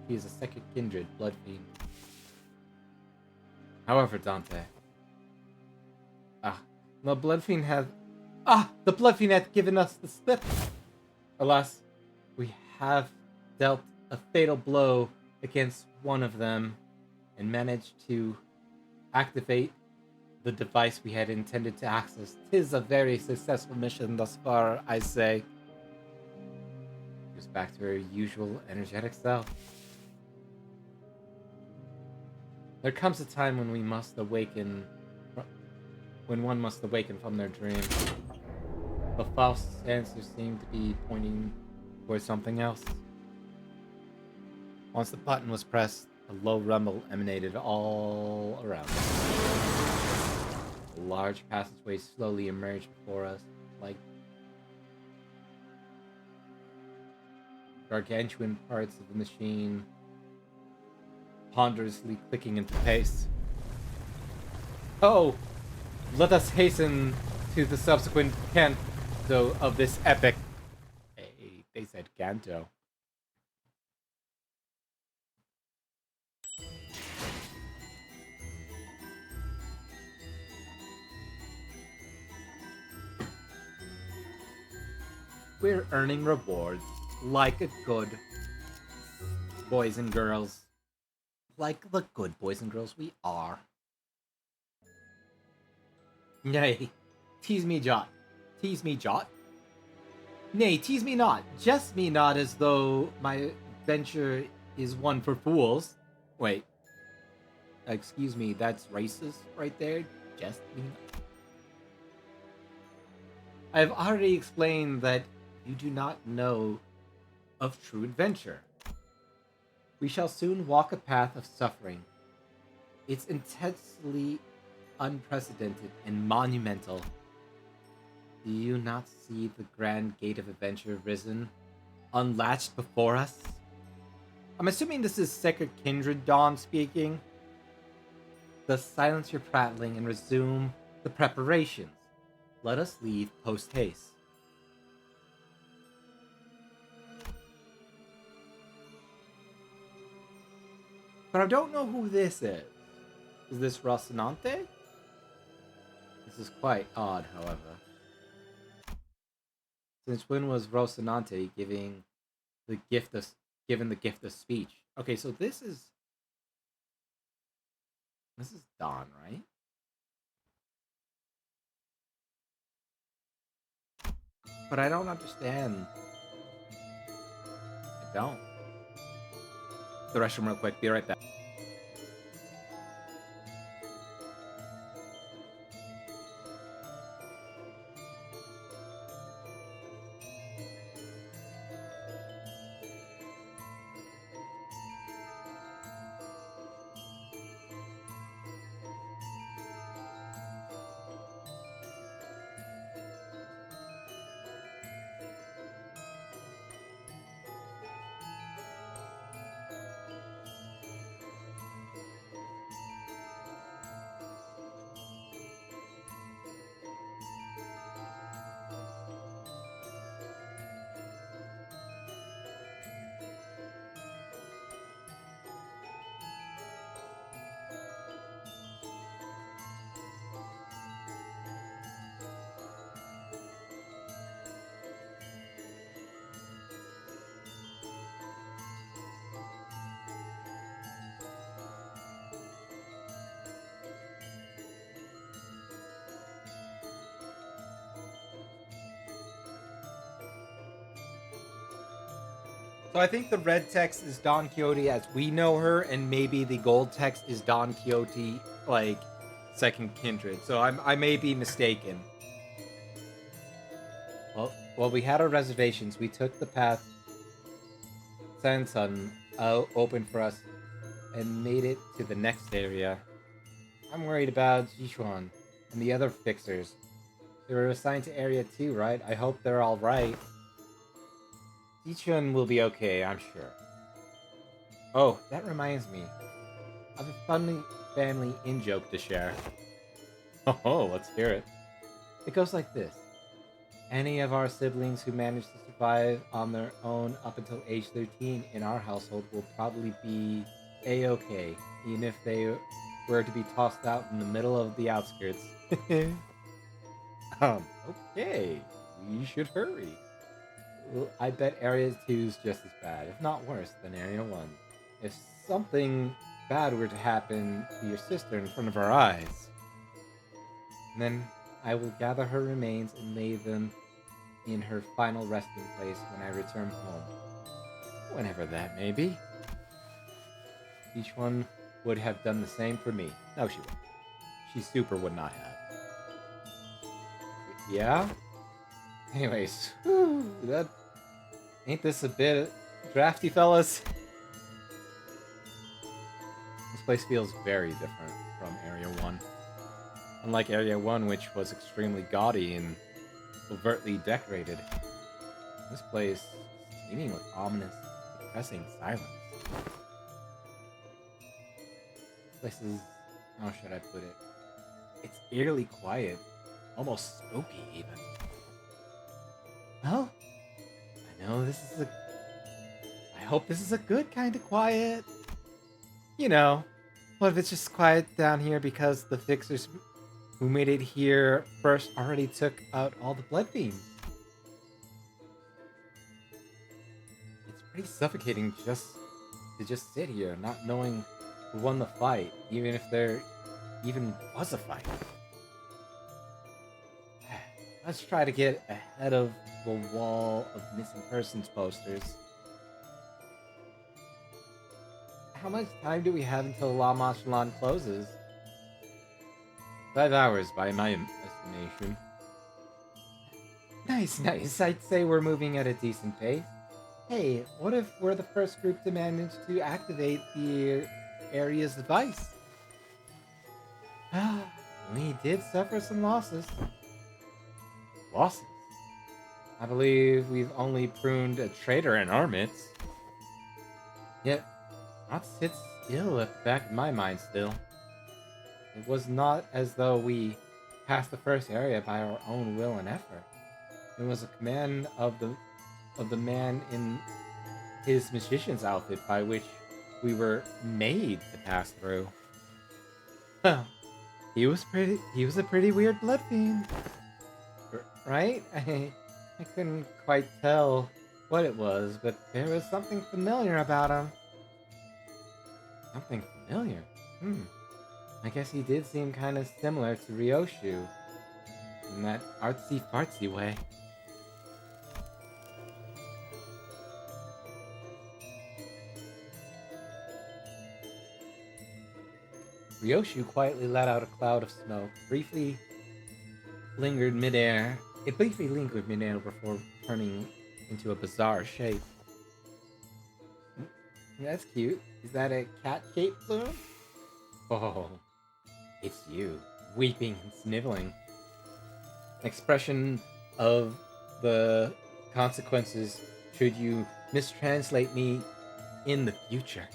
She is a second kindred blood fiend. However, Dante. The blood fiend hath given us the slip. Alas, we have dealt a fatal blow against one of them and managed to activate the device we had intended to access. 'Tis a very successful mission thus far, I say. Goes back to her usual energetic self. There comes a time when one must awaken from their dream. But Faust's answer seemed to be pointing towards something else. Once the button was pressed, a low rumble emanated all around us. A large passageway slowly emerged before us, like gargantuan parts of the machine ponderously clicking into place. Oh, let us hasten to the subsequent canto of this epic. Hey, they said canto. We're earning rewards like a good boys and girls. Like the good boys and girls we are. Nay, tease me jot. Tease me jot? Nay, tease me not. Jest me not as though my venture is one for fools. Wait. Excuse me, that's racist right there? Jest me not. I have already explained that you do not know of true adventure. We shall soon walk a path of suffering. It's intensely unprecedented and monumental. Do you not see the grand gate of adventure risen, unlatched before us? I'm assuming this is Second Kindred Dawn speaking. Thus silence your prattling and resume the preparations. Let us leave post-haste. But I don't know who this is. Is this Rocinante? This is quite odd, however. Since when was Rocinante given the gift of speech? Okay, so this is Dawn, right? But I don't understand. I don't. The restroom real quick. Be right back. So I think the red text is Don Quixote as we know her, and maybe the gold text is Don Quixote, like, second kindred. So I may be mistaken. Well, we had our reservations. We took the path Sansun open for us and made it to the next area. I'm worried about Jichuan and the other fixers. They were assigned to Area 2, right? I hope they're alright. Jichuan will be okay, I'm sure. Oh, that reminds me. I have a funny family in-joke to share. Oh, let's hear it. It goes like this. Any of our siblings who manage to survive on their own up until age 13 in our household will probably be A-okay, even if they were to be tossed out in the middle of the outskirts. Okay, we should hurry. Well, I bet Area 2 is just as bad, if not worse, than Area 1. If something bad were to happen to your sister in front of our eyes, then I will gather her remains and lay them in her final resting place when I return home. Whenever that may be. Each one would have done the same for me. No, she wouldn't. She super would not have. Yeah? Anyways, that ain't this a bit drafty, fellas? This place feels very different from Area 1. Unlike Area 1, which was extremely gaudy and overtly decorated, this place is teeming with ominous, depressing silence. This place is, how should I put it? It's eerily quiet, almost spooky even. Well, I know this is I hope this is a good kind of quiet. You know, what if it's just quiet down here because the fixers who made it here first already took out all the blood fiends? It's pretty suffocating to just sit here, not knowing who won the fight, even if there even was a fight. Let's try to get ahead of the wall of missing persons posters. How much time do we have until La Manchelan closes? 5 hours by my estimation. Nice. I'd say we're moving at a decent pace. Hey, what if we're the first group to manage to activate the area's device? We did suffer some losses. Losses? I believe we've only pruned a traitor in our midst. Yet, not sit still at the back of my mind still. It was not as though we passed the first area by our own will and effort. It was a command of the man in his magician's outfit by which we were made to pass through. Well, he was a pretty weird blood fiend. Right? I couldn't quite tell what it was, but there was something familiar about him. Something familiar? I guess he did seem kind of similar to Ryoshu in that artsy-fartsy way. Ryoshu quietly let out a cloud of smoke, briefly lingered midair. It briefly lingered midair before turning into a bizarre shape. That's cute. Is that a cat-shaped plume? Oh, it's you, weeping and sniveling. Expression of the consequences should you mistranslate me in the future.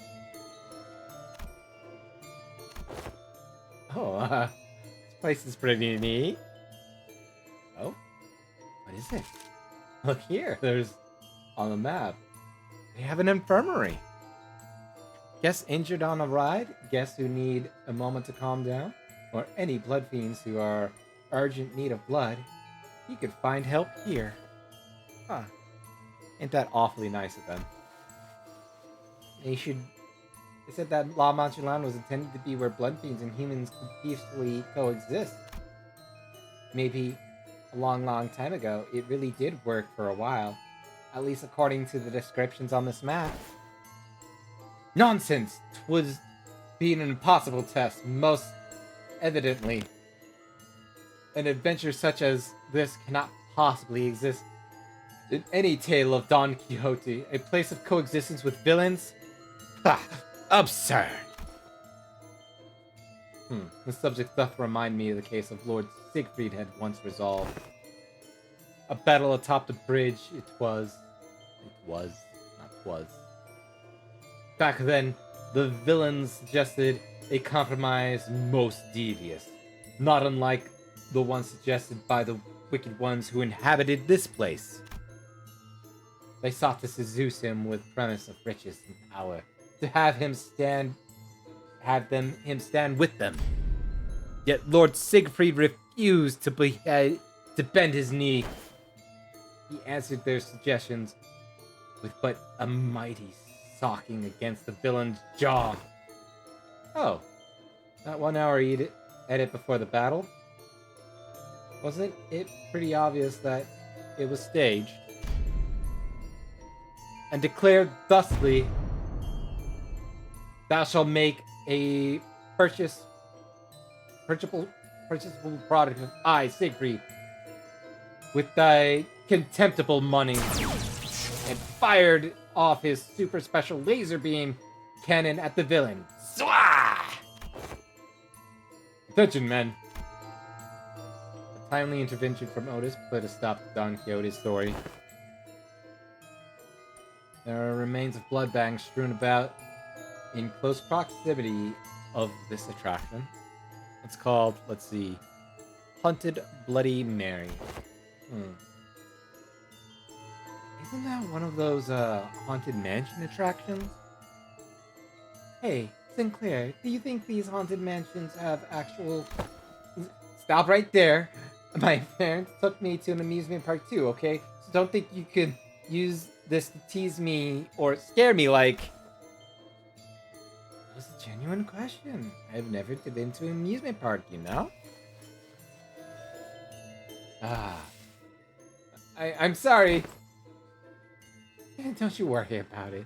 Oh, this place is pretty neat. Oh, what is it? Look here, there's on the map. They have an infirmary. Guests injured on a ride, guests who need a moment to calm down, or any blood fiends who are urgent need of blood, you could find help here. Huh. Ain't that awfully nice of them? They said that La Manchelan was intended to be where blood fiends and humans could peacefully coexist. Maybe a long time ago, it really did work for a while. At least according to the descriptions on this map. Nonsense! 'Twas being an impossible test, most evidently. An adventure such as this cannot possibly exist in any tale of Don Quixote. A place of coexistence with villains? Ha! Absurd! The subject doth remind me of the case of Lord Siegfried had once resolved. A battle atop the bridge, it was, not was. Back then, the villains suggested a compromise most devious, not unlike the one suggested by the wicked ones who inhabited this place. They sought to seduce him with premise of riches and power, to have him stand with them. Yet Lord Siegfried refused to bend his knee. He answered their suggestions with but a mighty socking against the villain's jaw. Oh, that 1 hour edit before the battle? Wasn't it pretty obvious that it was staged? And declared thusly, thou shalt make a purchasable product of I, Siegfried, with thy contemptible money, and fired off his super special laser beam cannon at the villain. Zwah! Attention, men. A timely intervention from Otis put a stop to Don Quixote's story. There are remains of blood bags strewn about in close proximity of this attraction. It's called, let's see, Haunted Bloody Mary. Isn't that one of those Haunted Mansion attractions? Hey, Sinclair, do you think these Haunted Mansions have actual... Stop right there! My parents took me to an amusement park too, okay? So don't think you could use this to tease me or scare me like... That was a genuine question. I've never been to an amusement park, you know? I'm sorry. Don't you worry about it.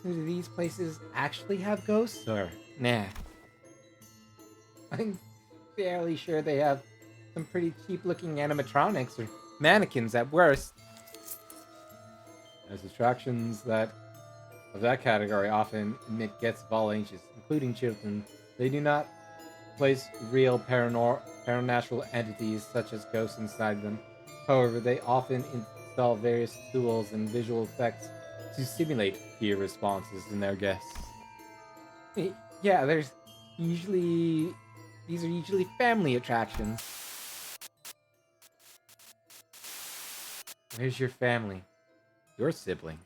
So do these places actually have ghosts, or nah? I'm fairly sure they have some pretty cheap-looking animatronics or mannequins at worst. As attractions of that category often admit guests of all ages, including children, they do not place real paranormal entities such as ghosts inside them. However, they often install various tools and visual effects to simulate fear responses in their guests. Yeah, these are usually family attractions. Where's your family? Your siblings?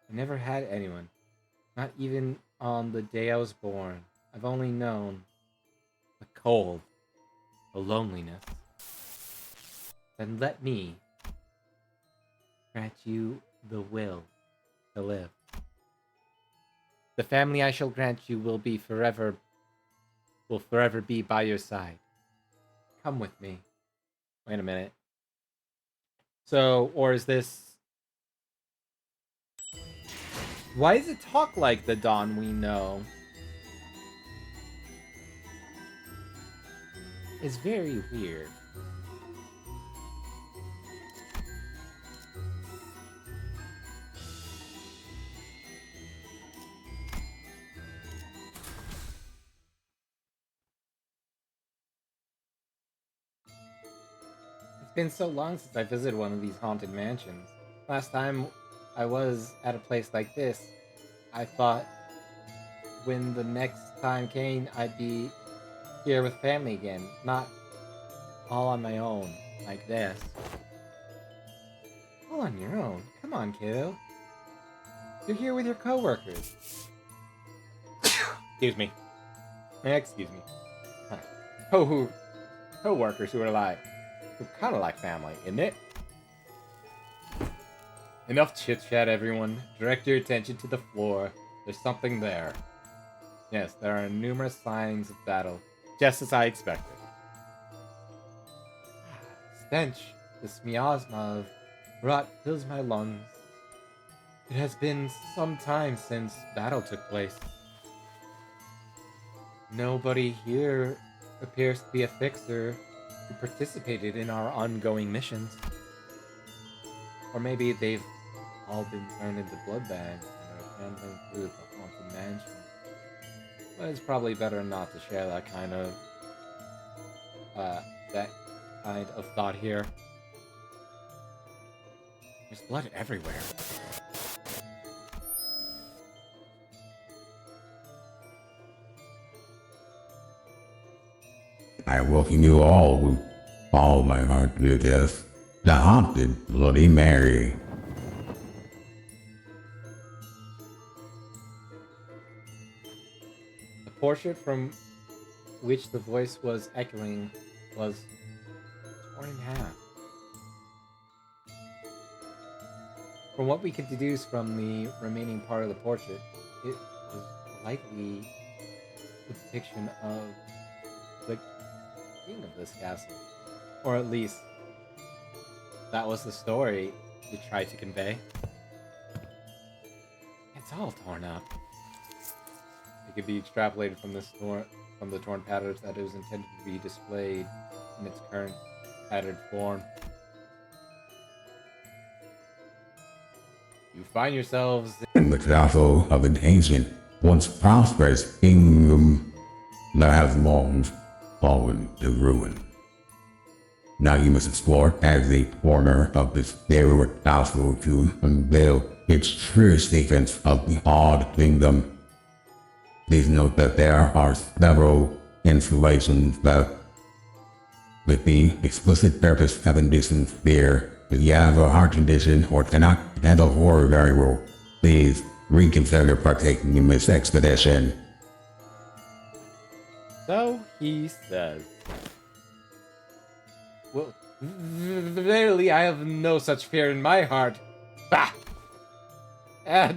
I never had anyone. Not even on the day I was born. I've only known the cold, the loneliness. Then let me grant you the will to live. The family I shall grant you will forever be by your side. Come with me. Wait a minute. So, or is this... Why does it talk like the Dawn we know? It's very weird. It's been so long since I visited one of these haunted mansions. Last time I was at a place like this, I thought when the next time came, I'd be here with family again, not all on my own, like this. All on your own? Come on, kiddo. You're here with your coworkers. Excuse me. Excuse me. Co-workers who are kind of like family, isn't it? Enough chit-chat, everyone. Direct your attention to the floor. There's something there. Yes, there are numerous signs of battle, just as I expected. Stench. This miasma of rot fills my lungs. It has been some time since battle took place. Nobody here appears to be a fixer who participated in our ongoing missions. Or maybe they've all been turned into blood bags and are trampling through the haunted mansion. But it's probably better not to share that kind of thought here. There's blood everywhere. I welcome you all with all my heart to death, the haunted Bloody Mary. The portrait from which the voice was echoing was torn in half. From what we can deduce from the remaining part of the portrait, it was likely a depiction of the king of this castle. Or at least, that was the story it tried to convey. It's all torn up. It could be extrapolated from the torn patterns that it was intended to be displayed in its current tattered form. You find yourselves In the castle of an ancient, once prosperous kingdom that has long fallen to ruin. Now you must explore every corner of this derelict castle to unveil its true secrets of the odd kingdom. Please note that there are several installations that, with the explicit purpose of inducing fear, if you have a heart condition or cannot handle horror very well, please reconsider partaking in this expedition. So he says. Well, verily I have no such fear in my heart. Bah!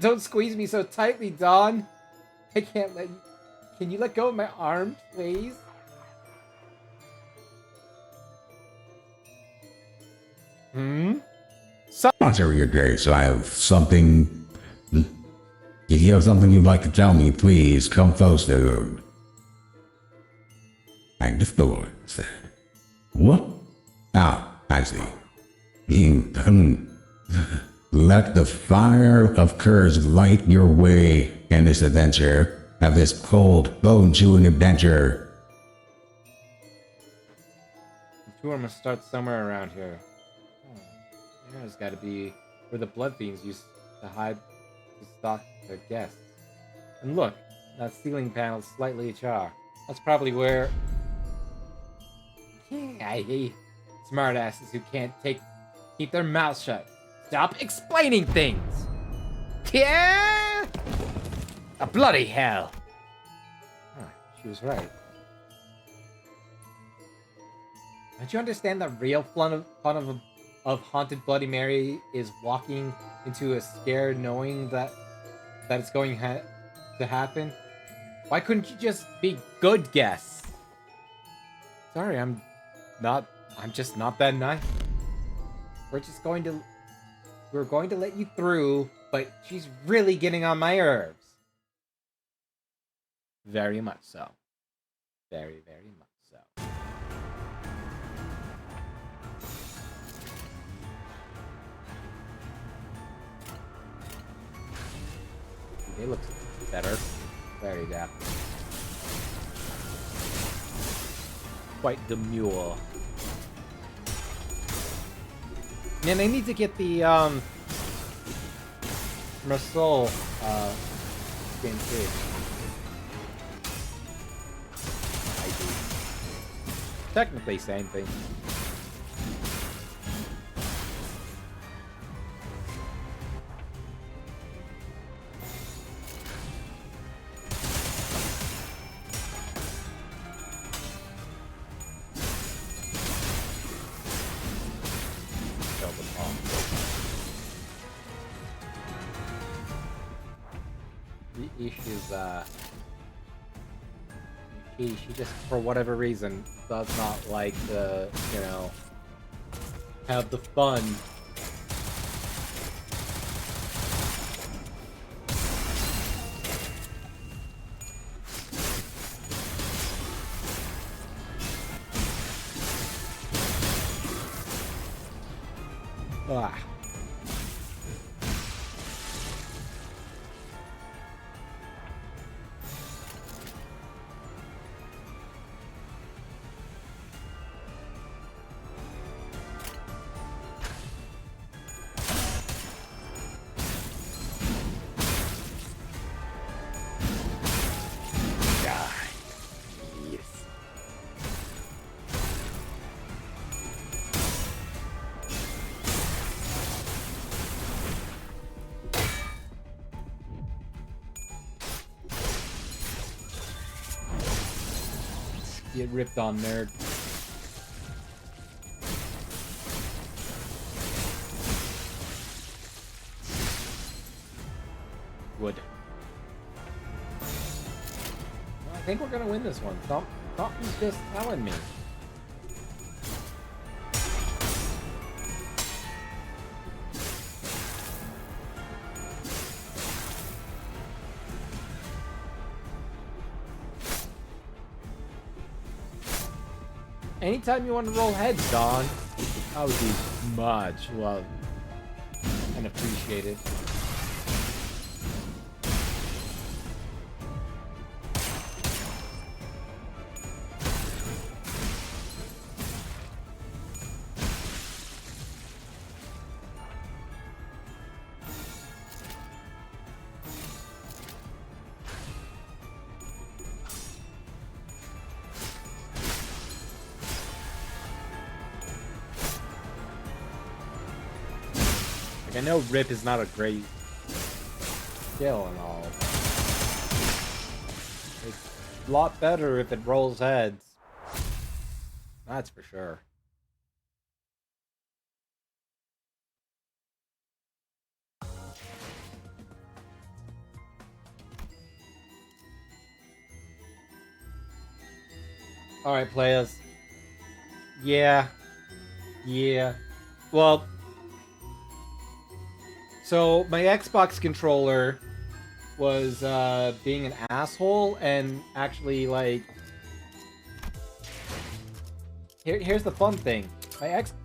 Don't squeeze me so tightly, Dawn. I can't let you... Can you let go of my arm, please? Answer your grace, I have something... If you have something you'd like to tell me, please come closer. And the door said, "What? Ah, I see. Let the fire of curse light your way in this adventure, of this cold, bone-chewing adventure." The tour must start somewhere around here. Oh, there's gotta be where the blood fiends used to hide to stalk their guests. And look, that ceiling panel's slightly ajar. That's probably where... Yeah, I hate smartasses who can't keep their mouths shut. Stop explaining things! Yeah! A bloody hell! Huh, she was right. Don't you understand the real fun of Haunted Bloody Mary is walking into a scare knowing that it's going to happen? Why couldn't you just be good guests? Sorry, I'm just not that nice. We're going to let you through, but she's really getting on my nerves. Very much so. Very, very much so. They look better. Very dapper. Quite demure. And I need to get the Marcel skin too. I do. Technically same thing. She just, for whatever reason, does not like the, have the fun. Ah. Yes. Get ripped on, nerd. Wood. Well, I think we're gonna win this one. Something's just telling me. Anytime you want to roll heads, Don, I would be much loved and appreciated. Like, I know Rip is not a great skill and all. It's a lot better if it rolls heads. That's for sure. Alright, players. Yeah. Well, so my Xbox controller was being an asshole and actually, like, here's the fun thing. My